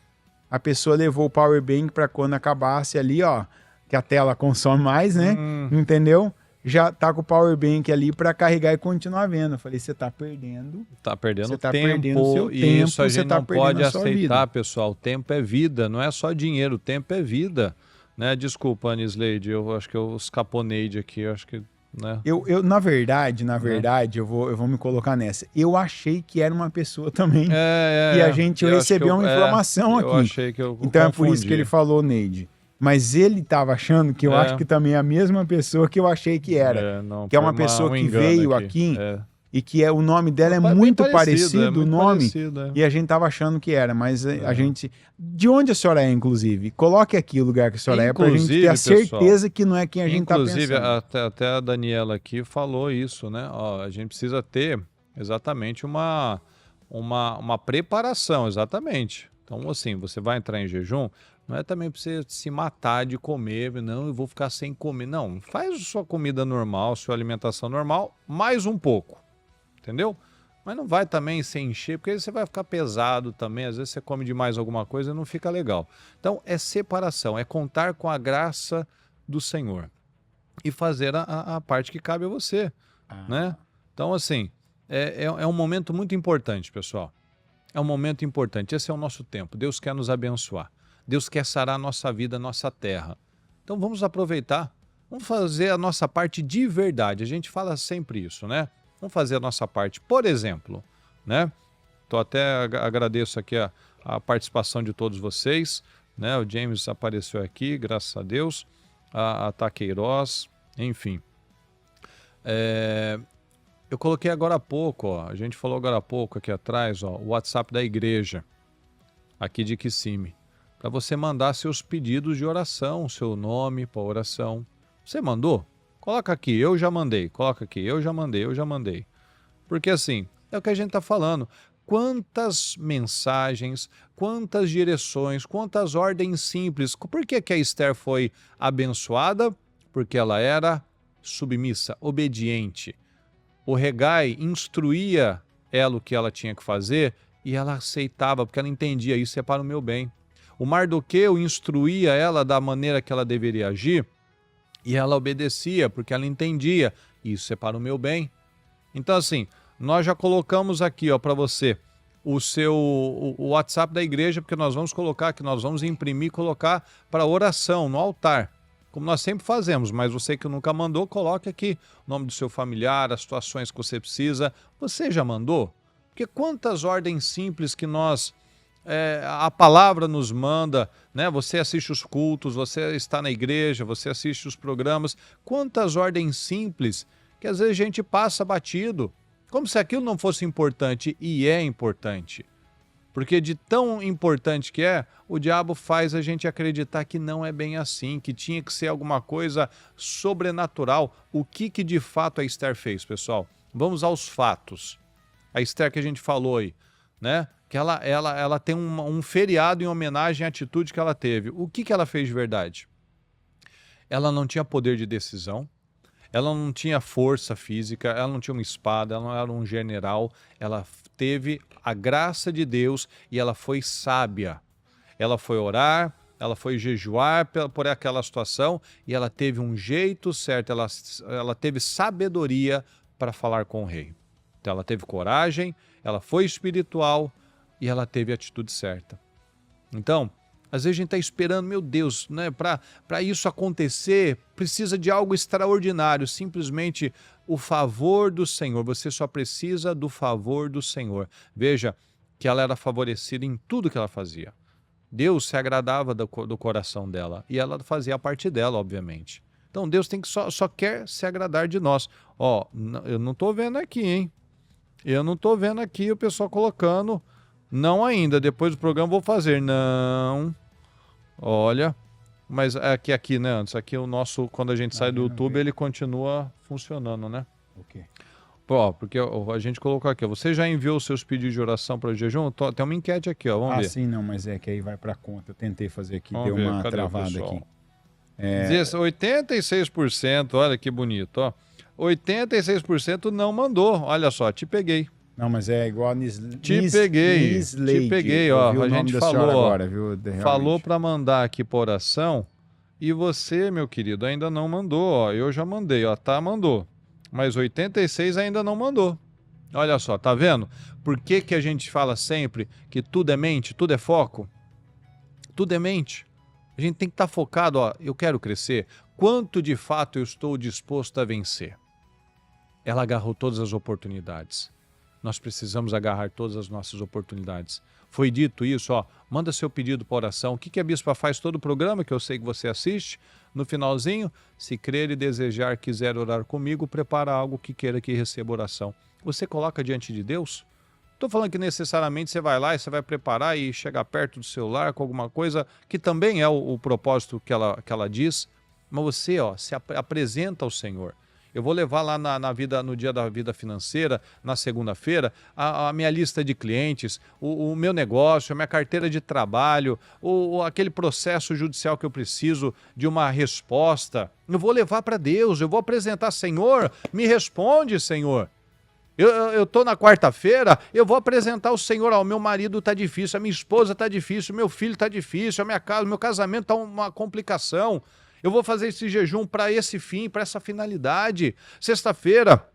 A pessoa levou o Power Bank para quando acabasse ali, ó. Que a tela consome mais, né? Entendeu? já tá com o power bank ali para carregar e continuar vendo. Eu falei, você tá perdendo. Tá perdendo Você tá tempo. perdendo seu E isso tempo, a você gente tá não perdendo pode a sua aceitar, vida. pessoal. Tempo é vida, não é só dinheiro. Tempo é vida. Né? Desculpa, Anisleide, eu acho que eu escaponeide aqui. Eu acho que... Né? Na verdade, eu vou me colocar nessa. Eu achei que era uma pessoa também. E a gente recebeu uma informação aqui. Eu achei que eu então confundi. É por isso que ele falou, Neide. Mas ele estava achando que eu acho que também é a mesma pessoa que eu achei que era. Que é uma pessoa que veio aqui e que o nome dela é muito parecido, o nome. E a gente estava achando que era, mas a gente... De onde a senhora é, inclusive? Coloque aqui o lugar que a senhora é para a gente ter a certeza que não é quem a gente está pensando. Inclusive, até a Daniela aqui falou isso, né? Ó, a gente precisa ter exatamente uma preparação, exatamente. Então, assim, você vai entrar em jejum... Não é também para você se matar de comer, não, eu vou ficar sem comer. Não, faz sua comida normal, sua alimentação normal, mais um pouco, entendeu? Mas não vai também se encher, porque aí você vai ficar pesado também, às vezes você come demais alguma coisa e não fica legal. Então é separação, é contar com a graça do Senhor e fazer a parte que cabe a você, né? Então assim, é um momento muito importante, pessoal. É um momento importante, esse é o nosso tempo, Deus quer nos abençoar. Deus quer sarar a nossa vida, a nossa terra. Então vamos aproveitar, vamos fazer a nossa parte de verdade. A gente fala sempre isso, né? Vamos fazer a nossa parte. Por exemplo, né? Agradeço aqui a participação de todos vocês, né? O James apareceu aqui, graças a Deus. A Taqueiroz, enfim. Eu coloquei agora há pouco, ó, a gente falou agora há pouco aqui atrás, ó, o WhatsApp da igreja, aqui de Kissimmee. Para você mandar seus pedidos de oração, seu nome para oração. Você mandou? Coloca aqui, eu já mandei. Coloca aqui, eu já mandei. Porque assim, é o que a gente está falando. Quantas mensagens, quantas direções, quantas ordens simples. Por que a Esther foi abençoada? Porque ela era submissa, obediente. O Hegai instruía ela o que ela tinha que fazer e ela aceitava, porque ela entendia, isso é para o meu bem. O Mardoqueu instruía ela da maneira que ela deveria agir e ela obedecia, porque ela entendia, isso é para o meu bem. Então assim, nós já colocamos aqui para você o WhatsApp da igreja, porque nós vamos colocar aqui, nós vamos imprimir, colocar para oração no altar, como nós sempre fazemos, mas você que nunca mandou, coloque aqui o nome do seu familiar, as situações que você precisa. Você já mandou? Porque quantas ordens simples que a palavra nos manda, né? Você assiste os cultos, você está na igreja, você assiste os programas. Quantas ordens simples que às vezes a gente passa batido, como se aquilo não fosse importante, e é importante. Porque de tão importante que o diabo faz a gente acreditar que não é bem assim, que tinha que ser alguma coisa sobrenatural. O que de fato a Esther fez, pessoal? Vamos aos fatos. A Esther que a gente falou aí, né? Que ela tem um feriado em homenagem à atitude que ela teve. O que ela fez de verdade? Ela não tinha poder de decisão, ela não tinha força física, ela não tinha uma espada, ela não era um general, ela teve a graça de Deus e ela foi sábia. Ela foi orar, ela foi jejuar por aquela situação e ela teve um jeito certo, ela teve sabedoria para falar com o rei. Então ela teve coragem, ela foi espiritual, e ela teve a atitude certa. Então, às vezes a gente está esperando, meu Deus, né, para isso acontecer, precisa de algo extraordinário, simplesmente o favor do Senhor. Você só precisa do favor do Senhor. Veja que ela era favorecida em tudo que ela fazia. Deus se agradava do coração dela e ela fazia a parte dela, obviamente. Então Deus só quer se agradar de nós. Ó, eu não estou vendo aqui, hein? Eu não estou vendo aqui o pessoal colocando... Não ainda, depois do programa vou fazer. Não. Olha. Mas aqui, né, antes, aqui o nosso, quando a gente sai do YouTube, ele continua funcionando, né? Ok. Porque a gente colocou aqui, você já enviou seus pedidos de oração para o jejum? Tem uma enquete aqui, vamos ver. Sim, não, mas é que aí vai para conta. Eu tentei fazer aqui, deu uma travada aqui. 86%, olha que bonito, ó. 86% não mandou, olha só, te peguei. Não, mas é igual a Te peguei, ó. A gente falou, agora, viu? Falou para mandar aqui por oração E você, meu querido, ainda não mandou, ó. Eu já mandei, ó, tá, mandou. Mas 86 ainda não mandou. Olha só, tá vendo? Por que que a gente fala sempre que tudo é mente, tudo é foco? Tudo é mente. A gente tem que estar focado, ó, eu quero crescer. Quanto de fato eu estou disposto a vencer? Ela agarrou todas as oportunidades. Nós precisamos agarrar todas as nossas oportunidades. Foi dito isso, ó, manda seu pedido para oração. O que a bispa faz todo o programa, que eu sei que você assiste? No finalzinho, se crer e desejar, quiser orar comigo, prepara algo que queira que receba oração. Você coloca diante de Deus? Estou falando que necessariamente você vai lá e você vai preparar e chegar perto do celular com alguma coisa, que também é o propósito que ela diz, mas você, ó, se apresenta ao Senhor. Eu vou levar lá no dia da vida financeira, na segunda-feira, a minha lista de clientes, o meu negócio, a minha carteira de trabalho, aquele processo judicial que eu preciso de uma resposta. Eu vou levar para Deus, eu vou apresentar, Senhor, me responde, Senhor. Eu estou na quarta-feira, eu vou apresentar o Senhor, ó, o meu marido está difícil, a minha esposa está difícil, o meu filho está difícil, a minha casa, o meu casamento está uma complicação. Eu vou fazer esse jejum para esse fim, para essa finalidade. Sexta-feira,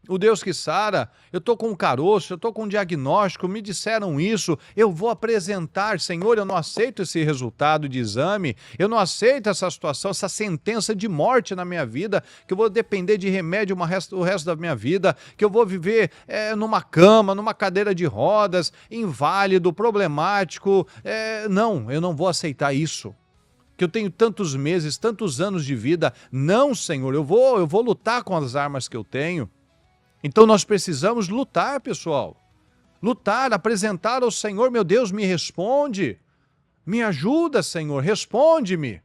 o Deus que sara, eu estou com um caroço, eu estou com um diagnóstico, me disseram isso, eu vou apresentar, Senhor, eu não aceito esse resultado de exame, eu não aceito essa situação, essa sentença de morte na minha vida, que eu vou depender de remédio o resto da minha vida, que eu vou viver numa cama, numa cadeira de rodas, inválido, problemático. Não, eu não vou aceitar isso. Que eu tenho tantos meses, tantos anos de vida. Não, Senhor, eu vou lutar com as armas que eu tenho. Então nós precisamos lutar, pessoal. Lutar, apresentar ao Senhor, meu Deus, me responde. Me ajuda, Senhor, responde-me.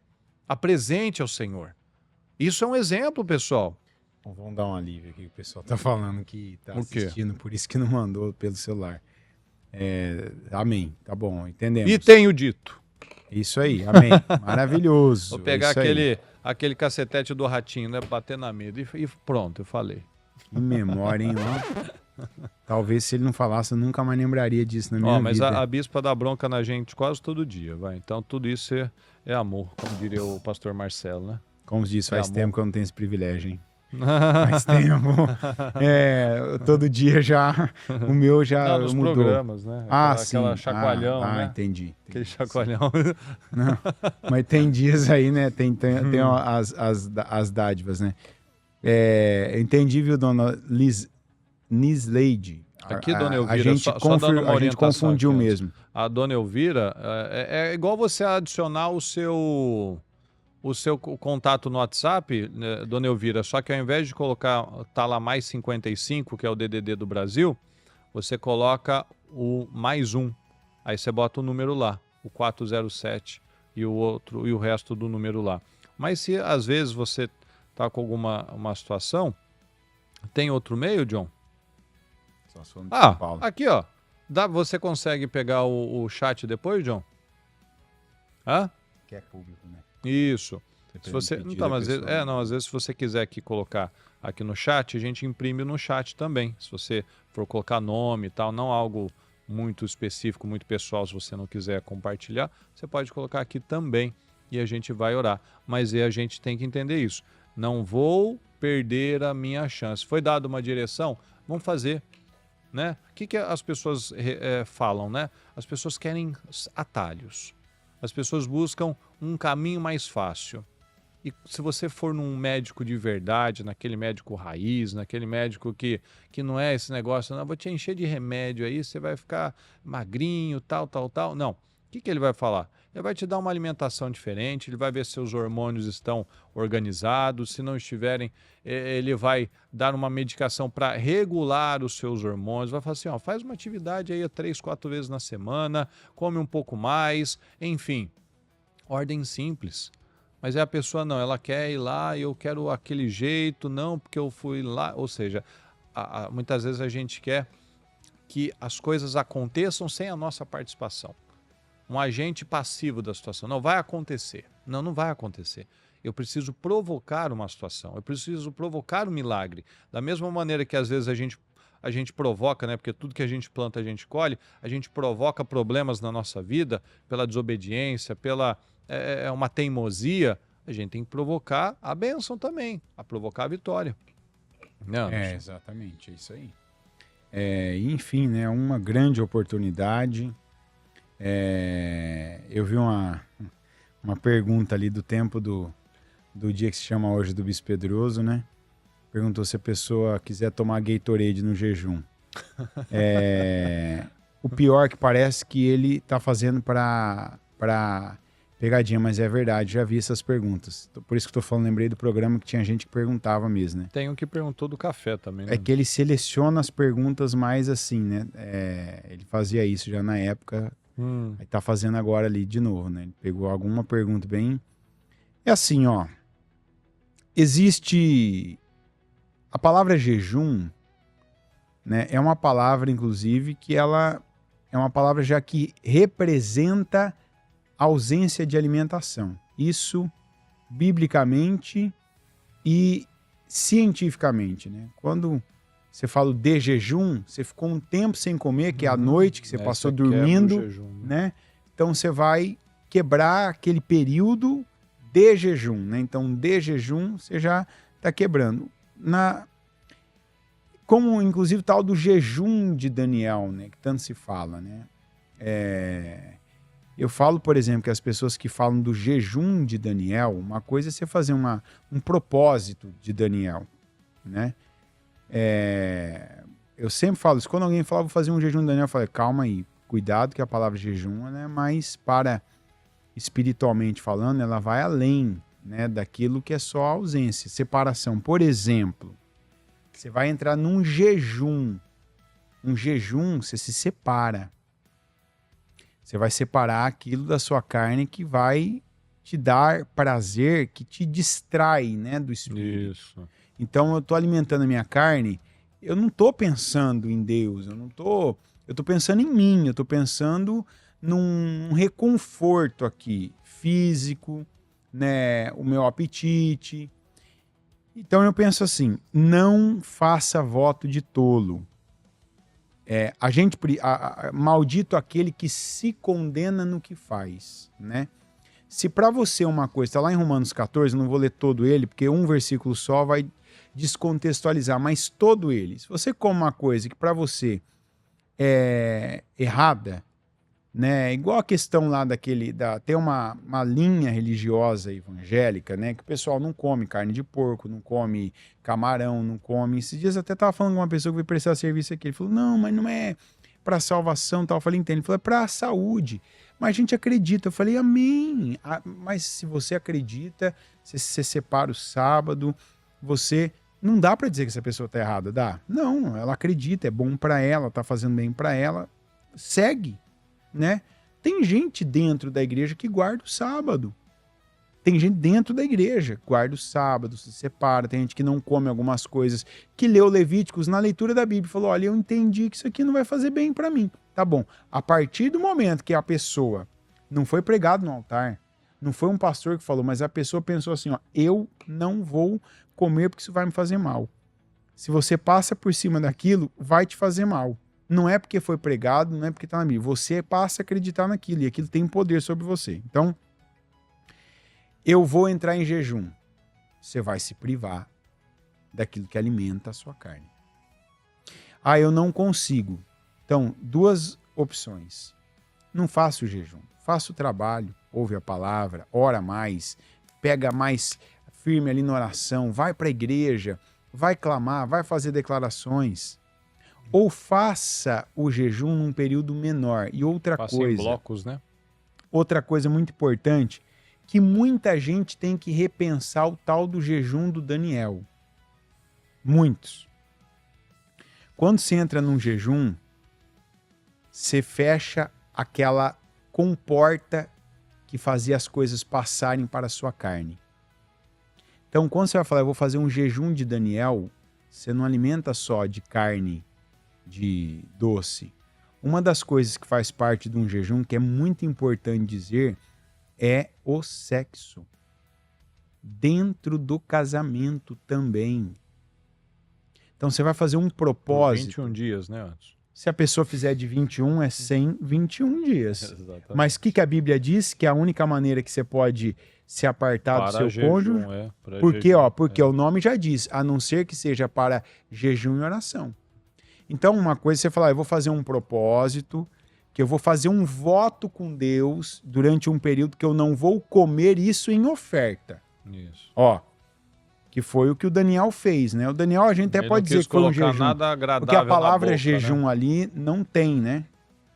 Apresente ao Senhor. Isso é um exemplo, pessoal. Bom, vamos dar um alívio aqui, o pessoal tá falando que tá assistindo, por isso que não mandou pelo celular. Amém, tá bom, entendemos. E tenho dito. Isso aí, amém. Maravilhoso. Vou pegar aquele cacetete do ratinho, né? Bater na mesa e pronto, eu falei. Que memória, hein? Ó. Talvez se ele não falasse, eu nunca mais lembraria disso na minha vida. Mas a bispa dá bronca na gente quase todo dia, vai. Então tudo isso é amor, como diria o pastor Marcelo, né? Como diz, faz tempo que eu não tenho esse privilégio, hein? Faz tempo. Todo dia já, o meu já nos mudou. Programas, né? Aquela chacoalhão, né? Entendi. Aquele chacoalhão. Não, mas tem dias aí, né? Tem as dádivas, né? Entendi, viu, dona Nisleide? Aqui, dona Elvira, a gente confundiu mesmo. A dona Elvira, é igual você adicionar o seu contato no WhatsApp, né, dona Elvira, só que ao invés de colocar, tá lá mais 55, que é o DDD do Brasil, você coloca o mais 1. Aí você bota o número lá, o 407 e o resto do número lá. Mas se às vezes você tá com uma situação, tem outro meio, John? Aqui, ó. Você consegue pegar o chat depois, John? Que é público, né? Isso. Se você, às vezes se você quiser aqui colocar aqui no chat, a gente imprime no chat também. Se você for colocar nome e tal, não algo muito específico, muito pessoal, se você não quiser compartilhar, você pode colocar aqui também e a gente vai orar. Mas a gente tem que entender isso. Não vou perder a minha chance. Foi dada uma direção, vamos fazer. Né? O que as pessoas falam, né? As pessoas querem atalhos. As pessoas buscam um caminho mais fácil. E se você for num médico de verdade, naquele médico raiz, naquele médico que não é esse negócio, não, vou te encher de remédio aí, você vai ficar magrinho, tal. Não. O que ele vai falar? Ele vai te dar uma alimentação diferente, ele vai ver se seus hormônios estão organizados, se não estiverem, ele vai dar uma medicação para regular os seus hormônios, vai falar assim, ó, faz uma atividade aí 3, 4 vezes na semana, come um pouco mais, enfim, ordem simples. Mas a pessoa não, ela quer ir lá e eu quero aquele jeito, não, porque eu fui lá, ou seja, muitas vezes a gente quer que as coisas aconteçam sem a nossa participação. Um agente passivo da situação. Não vai acontecer. Não vai acontecer. Eu preciso provocar uma situação. Eu preciso provocar um milagre. Da mesma maneira que às vezes a gente provoca, né? Porque tudo que a gente planta, a gente colhe. A gente provoca problemas na nossa vida pela desobediência, pela uma teimosia. a gente tem que provocar a bênção também, a provocar a vitória. Não, Exatamente, é isso aí. Enfim, né, uma grande oportunidade. Eu vi uma pergunta ali do tempo do dia que se chama hoje do Bispo Pedroso, né? Perguntou se a pessoa quiser tomar Gatorade no jejum. O pior que parece que ele tá fazendo pra pegadinha, mas é verdade, já vi essas perguntas. Por isso que eu tô falando, lembrei do programa que tinha gente que perguntava mesmo, né? tem um que perguntou do café também, né? É que ele seleciona as perguntas mais assim, né? Ele fazia isso já na época, aí tá fazendo agora ali de novo, né? Ele pegou alguma pergunta bem... É assim, ó. Existe... A palavra jejum, né? É uma palavra, inclusive, que ela é uma palavra já que representa ausência de alimentação. Isso biblicamente e cientificamente, né? Quando você fala de jejum, você ficou um tempo sem comer, que é a noite que você passou dormindo, jejum, né? Então você vai quebrar aquele período de jejum, né? Então, de jejum, você já está quebrando. Como, inclusive, tal do jejum de Daniel, né? Que tanto se fala, né? Eu falo, por exemplo, que as pessoas que falam do jejum de Daniel, uma coisa é você fazer um propósito de Daniel, né? Eu sempre falo isso. Quando alguém fala, vou fazer um jejum de Daniel, eu falo, calma aí, cuidado que a palavra jejum, né? Mas para espiritualmente falando, ela vai além, né, daquilo que é só ausência, separação. Por exemplo, você vai entrar num jejum. Um jejum, você se separa. Você vai separar aquilo da sua carne que vai te dar prazer, que te distrai, né, do espírito. Isso. Então, eu estou alimentando a minha carne, eu não estou pensando em Deus, eu estou pensando em mim, eu estou pensando num reconforto aqui, físico, né, o meu apetite. Então eu penso assim, não faça voto de tolo. Maldito aquele que se condena no que faz, né? Se para você uma coisa, está lá em Romanos 14, não vou ler todo ele, porque um versículo só vai descontextualizar, mas todo ele. Se você come uma coisa que para você é errada, né? Igual a questão lá tem uma linha religiosa evangélica, né? Que o pessoal não come carne de porco, não come camarão, não come... Esses dias até tava falando com uma pessoa que veio prestar serviço aqui, ele falou, não, mas não é para salvação, tal. Eu falei, entende? Ele falou, é para saúde. Mas a gente acredita. Eu falei, amém. Mas se você acredita, você separa o sábado, você... Não dá para dizer que essa pessoa tá errada, dá? Não, ela acredita, é bom para ela, tá fazendo bem para ela, segue. Né? Tem gente dentro da igreja que guarda o sábado. Tem gente dentro da igreja que guarda o sábado, se separa. Tem gente que não come algumas coisas, que leu Levíticos na leitura da Bíblia e falou, olha, eu entendi que isso aqui não vai fazer bem para mim. Tá bom. A partir do momento que a pessoa não foi pregado no altar, não foi um pastor que falou, mas a pessoa pensou assim, ó, eu não vou comer porque isso vai me fazer mal. Se você passa por cima daquilo, vai te fazer mal. Não é porque foi pregado, não é porque está na Bíblia. Você passa a acreditar naquilo e aquilo tem poder sobre você. Então, eu vou entrar em jejum. Você vai se privar daquilo que alimenta a sua carne. Eu não consigo. Então, duas opções. Não faça o jejum. Faça o trabalho, ouve a palavra, ora mais, pega mais firme ali na oração, vai para a igreja, vai clamar, vai fazer declarações. Ou faça o jejum num período menor. E outra coisa... em blocos, né? Outra coisa muito importante, que muita gente tem que repensar o tal do jejum do Daniel. Muitos. Quando você entra num jejum, você fecha aquela comporta que fazia as coisas passarem para a sua carne. Então, quando você vai falar, eu vou fazer um jejum de Daniel, você não alimenta só de carne, de doce. Uma das coisas que faz parte de um jejum, que é muito importante dizer, é o sexo. Dentro do casamento também. Então você vai fazer um propósito. Por 21 dias, né, Anderson? Se a pessoa fizer de 21, é 121 dias. Exatamente. Mas o que a Bíblia diz? Que a única maneira que você pode se apartar do seu cônjuge... Porque o nome já diz, a não ser que seja para jejum e oração. Então, uma coisa é você falar, eu vou fazer um propósito, que eu vou fazer um voto com Deus durante um período que eu não vou comer isso em oferta. Isso. Que foi o que o Daniel fez, né? O Daniel, a gente até pode dizer que foi um jejum. Nada agradável, porque a palavra boca, jejum, né? ali não tem, né?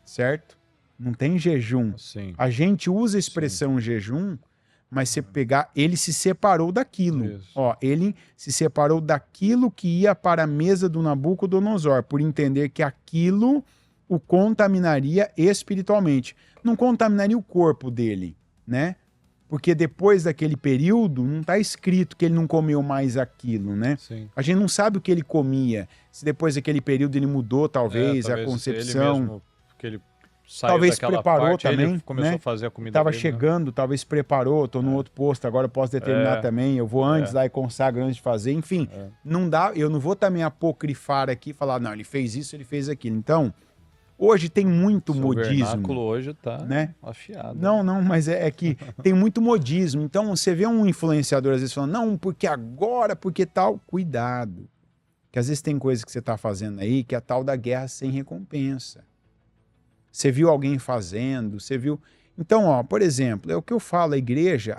Certo? Não tem jejum. Sim. A gente usa a expressão jejum, mas se pegar, ele se separou daquilo. Isso. Ele se separou daquilo que ia para a mesa do Nabucodonosor, por entender que aquilo o contaminaria espiritualmente. Não contaminaria o corpo dele, né? Porque depois daquele período, não está escrito que ele não comeu mais aquilo, né? Sim. A gente não sabe o que ele comia. Se depois daquele período ele mudou, talvez a concepção. Ele mesmo, que ele saiu talvez daquela preparou parte, também, ele começou né? a fazer a comida Estava dele, chegando, talvez preparou, estou no outro posto, agora eu posso determinar também, eu vou antes lá e consagro antes de fazer. Enfim, não dá, eu não vou também apocrifar aqui e falar, não, ele fez isso, ele fez aquilo. Então, hoje tem muito modismo. O vernáculo hoje está, né? afiado. Não, mas é que tem muito modismo. Então, você vê um influenciador às vezes falando, não, porque agora, porque tal. Cuidado. Que às vezes tem coisa que você está fazendo aí que é a tal da guerra sem recompensa. Você viu alguém fazendo, você viu... Então, por exemplo, é o que eu falo, a igreja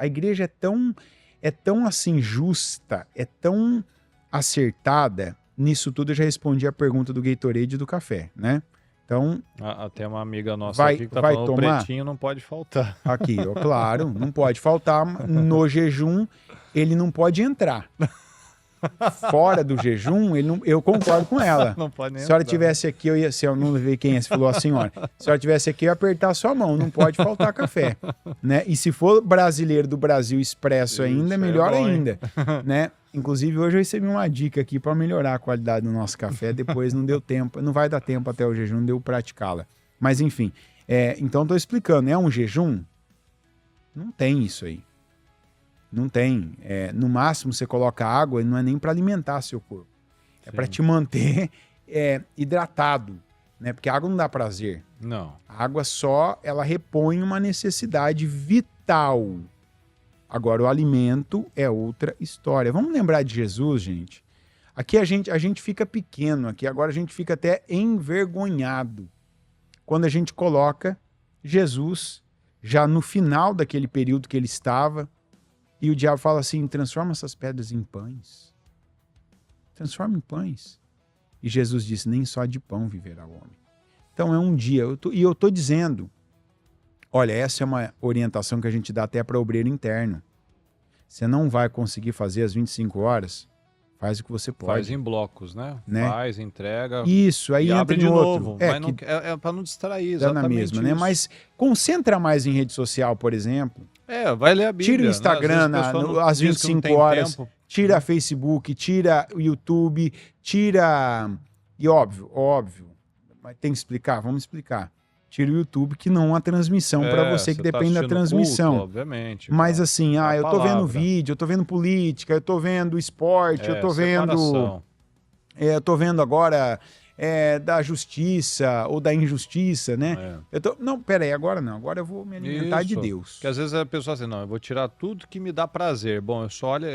é tão assim justa, é tão acertada. Nisso tudo eu já respondi a pergunta do Gatorade e do café, né? Então, tem uma amiga nossa aqui que tá falando, o pretinho não pode faltar. Aqui, claro, não pode faltar. No jejum, ele não pode entrar. Fora do jejum, eu concordo com ela. Não pode nem Se a senhora entrar. tivesse aqui, se eu não ver quem é, você falou a senhora. Se a senhora tivesse aqui, eu ia apertar a sua mão, não pode faltar café. Né? E se for brasileiro do Brasil Expresso ainda, melhor bom, ainda. Né? Inclusive, hoje eu recebi uma dica aqui para melhorar a qualidade do nosso café. Depois não deu tempo, não vai dar tempo até o jejum, não deu praticá-la. Mas enfim, então estou explicando, é um jejum? Não tem isso aí. Não tem. No máximo você coloca água e não é nem para alimentar seu corpo. É para te manter hidratado, né? Porque a água não dá prazer. Não. A água ela repõe uma necessidade vital. Agora, o alimento é outra história. Vamos lembrar de Jesus, gente? Aqui a gente fica pequeno, aqui agora a gente fica até envergonhado quando a gente coloca Jesus já no final daquele período que ele estava e o diabo fala assim, transforma essas pedras em pães. Transforma em pães. E Jesus disse, nem só de pão viverá o homem. Então é um dia, eu estou dizendo, olha, essa é uma orientação que a gente dá até para obreiro interno. Você não vai conseguir fazer às 25 horas, faz o que você pode. Faz em blocos, né? Faz, entrega. Isso, aí entra abre em de outro. novo. É para não distrair, Dá exatamente na mesma, isso. né? Mas concentra mais em rede social, por exemplo. Vai ler a Bíblia. Tira o Instagram às 25 horas, tira Facebook, tira o YouTube, tira... E óbvio, mas tem que explicar, vamos explicar. Tira o YouTube, que não há transmissão para você que depende da transmissão. Culto, obviamente. Mas assim, eu tô vendo vídeo, eu tô vendo política, eu tô vendo esporte, eu tô vendo... eu tô vendo agora da justiça ou da injustiça, né? Não, peraí, agora não. Agora eu vou me alimentar de Deus. Porque às vezes a pessoa assim, não, eu vou tirar tudo que me dá prazer. Bom,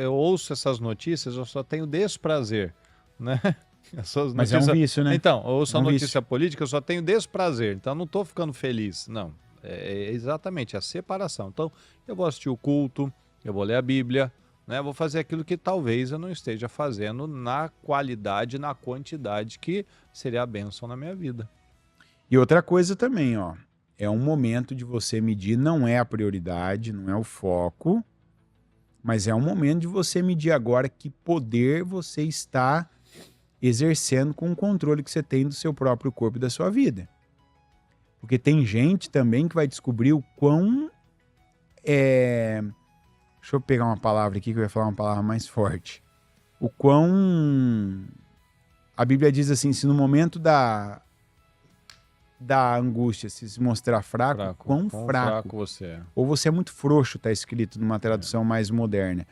eu ouço essas notícias, eu só tenho desprazer, né? Mas é um vício, né? Então, eu ouço a notícia política, eu só tenho desprazer. Então, eu não estou ficando feliz. Não, é exatamente a separação. Então, eu vou assistir o culto, eu vou ler a Bíblia, né? Vou fazer aquilo que talvez eu não esteja fazendo na qualidade, na quantidade que seria a bênção na minha vida. E outra coisa também, é um momento de você medir, não é a prioridade, não é o foco, mas é um momento de você medir agora que poder você está exercendo com o controle que você tem do seu próprio corpo e da sua vida. Porque tem gente também que vai descobrir o quão... Deixa eu pegar uma palavra aqui que eu ia falar uma palavra mais forte. O quão... A Bíblia diz assim, se no momento da angústia se mostrar fraco, quão fraco você é. Ou você é muito frouxo, está escrito numa tradução mais moderna.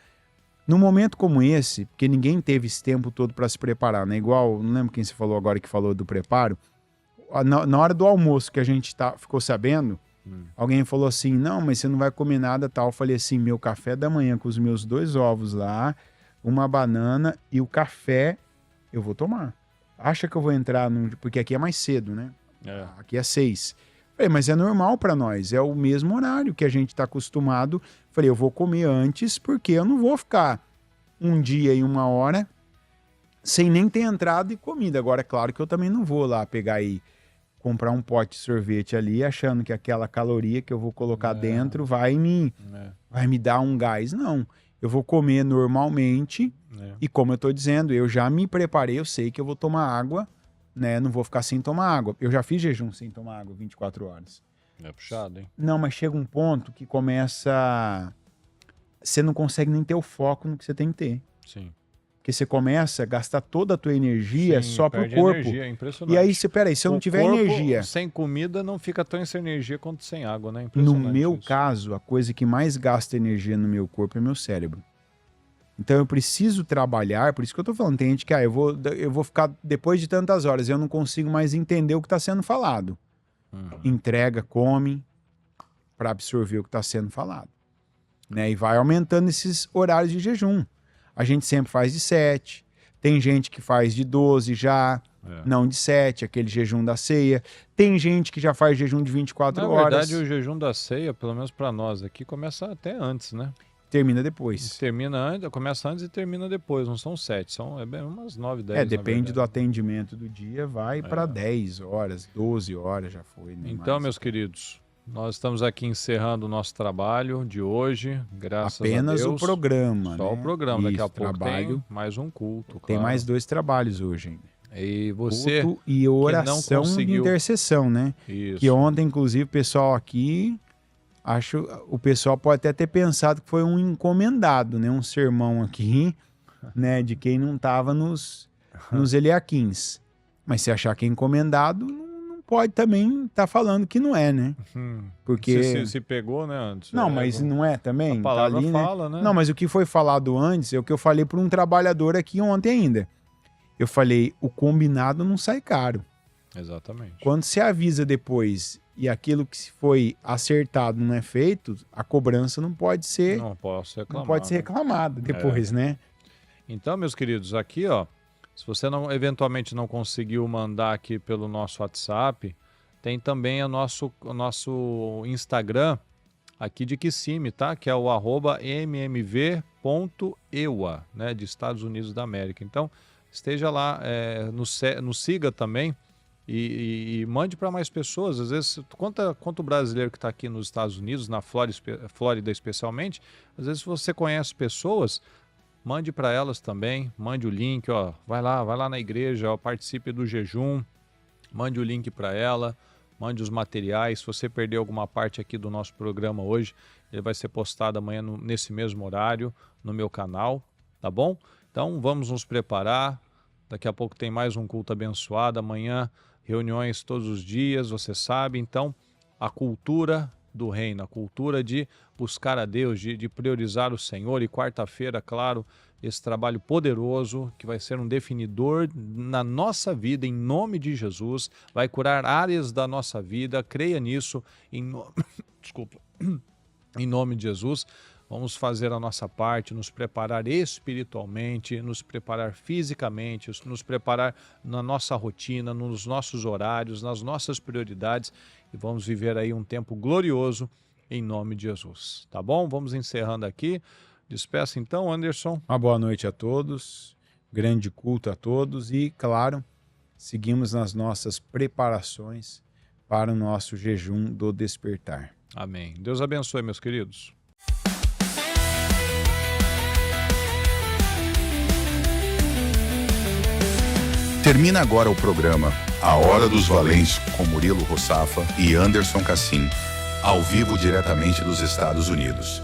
Num momento como esse, porque ninguém teve esse tempo todo para se preparar, né? Igual, não lembro quem você falou agora que falou do preparo. na hora do almoço que a gente ficou sabendo, alguém falou assim, não, mas você não vai comer nada tal. Eu falei assim, meu café da manhã com os meus 2 ovos lá, uma banana e o café eu vou tomar. Acha que eu vou entrar porque aqui é mais cedo, né? Aqui é 6. Falei, mas é normal para nós, é o mesmo horário que a gente tá acostumado. Falei, eu vou comer antes porque eu não vou ficar um dia e 1 hora sem nem ter entrado e comida. Agora, é claro que eu também não vou lá pegar e comprar um pote de sorvete ali, achando que aquela caloria que eu vou colocar dentro vai me dar um gás. Não, eu vou comer normalmente e como eu tô dizendo, eu já me preparei, eu sei que eu vou tomar água, né? Não vou ficar sem tomar água. Eu já fiz jejum sem tomar água 24 horas. É puxado, hein? Não, mas chega um ponto que começa... Você não consegue nem ter o foco no que você tem que ter. Sim. Porque você começa a gastar toda a tua energia só pro corpo. Energia, é impressionante. E aí, peraí, se eu não tiver energia... sem comida não fica tão sem energia quanto sem água, né? No meu caso, a coisa que mais gasta energia no meu corpo é meu cérebro. Então eu preciso trabalhar, por isso que eu tô falando, tem gente que eu vou ficar, depois de tantas horas, eu não consigo mais entender o que está sendo falado. Entrega, come, para absorver o que está sendo falado. Né? E vai aumentando esses horários de jejum. A gente sempre faz de 7, tem gente que faz de 12 já, não de 7, aquele jejum da ceia. Tem gente que já faz jejum de 24 horas. Na verdade, o jejum da ceia, pelo menos para nós aqui, começa até antes, né? Termina depois. Começa antes e termina depois, não são 7, são umas 9, 10. Depende do atendimento do dia, vai para 10 horas, 12 horas já foi. Né? Então, meus queridos, nós estamos aqui encerrando o nosso trabalho de hoje, graças Apenas a Deus. o programa, Só né? o programa, daqui a pouco trabalho. tem mais um culto. Tem mais 2 trabalhos hoje ainda. E você culto e oração de intercessão, né? Isso. Que ontem, inclusive, o pessoal aqui... o pessoal pode até ter pensado que foi um encomendado, né? Um sermão aqui, né? De quem não estava nos Eliaquins. Mas se achar que é encomendado, não pode também estar falando que não é, né? Porque... Se pegou, né, antes. Não, mas não é também? A palavra tá ali, fala, né? Não, mas o que foi falado antes é o que eu falei para um trabalhador aqui ontem ainda. Eu falei, o combinado não sai caro. Exatamente. Quando você avisa depois... e aquilo que foi acertado não é feito, a cobrança não pode ser reclamada depois, né? Então, meus queridos, aqui, ó, se você eventualmente não conseguiu mandar aqui pelo nosso WhatsApp, tem também o nosso Instagram aqui de Kissimmee, tá? Que é o @mmv.eua, né? De Estados Unidos da América. Então, esteja lá, nos siga também. E mande para mais pessoas. Às vezes, quanto brasileiro que está aqui nos Estados Unidos, na Flórida especialmente, às vezes você conhece pessoas, mande para elas também, mande o link, ó, vai lá na igreja, ó, participe do jejum, mande o link para ela, mande os materiais. Se você perdeu alguma parte aqui do nosso programa hoje, ele vai ser postado amanhã nesse mesmo horário no meu canal, tá bom? Então vamos nos preparar, daqui a pouco tem mais um culto abençoado, amanhã reuniões todos os dias, você sabe. Então, a cultura do reino, a cultura de buscar a Deus, de priorizar o Senhor. E quarta-feira, claro, esse trabalho poderoso que vai ser um definidor na nossa vida, em nome de Jesus, vai curar áreas da nossa vida, creia nisso, desculpa, em nome de Jesus. Vamos fazer a nossa parte, nos preparar espiritualmente, nos preparar fisicamente, nos preparar na nossa rotina, nos nossos horários, nas nossas prioridades e vamos viver aí um tempo glorioso em nome de Jesus. Tá bom? Vamos encerrando aqui. Despeça então, Anderson. Uma boa noite a todos, grande culto a todos e, claro, seguimos nas nossas preparações para o nosso jejum do despertar. Amém. Deus abençoe, meus queridos. Termina agora o programa A Hora dos Valentes com Murilo Rossafa e Anderson Cassim, ao vivo diretamente dos Estados Unidos.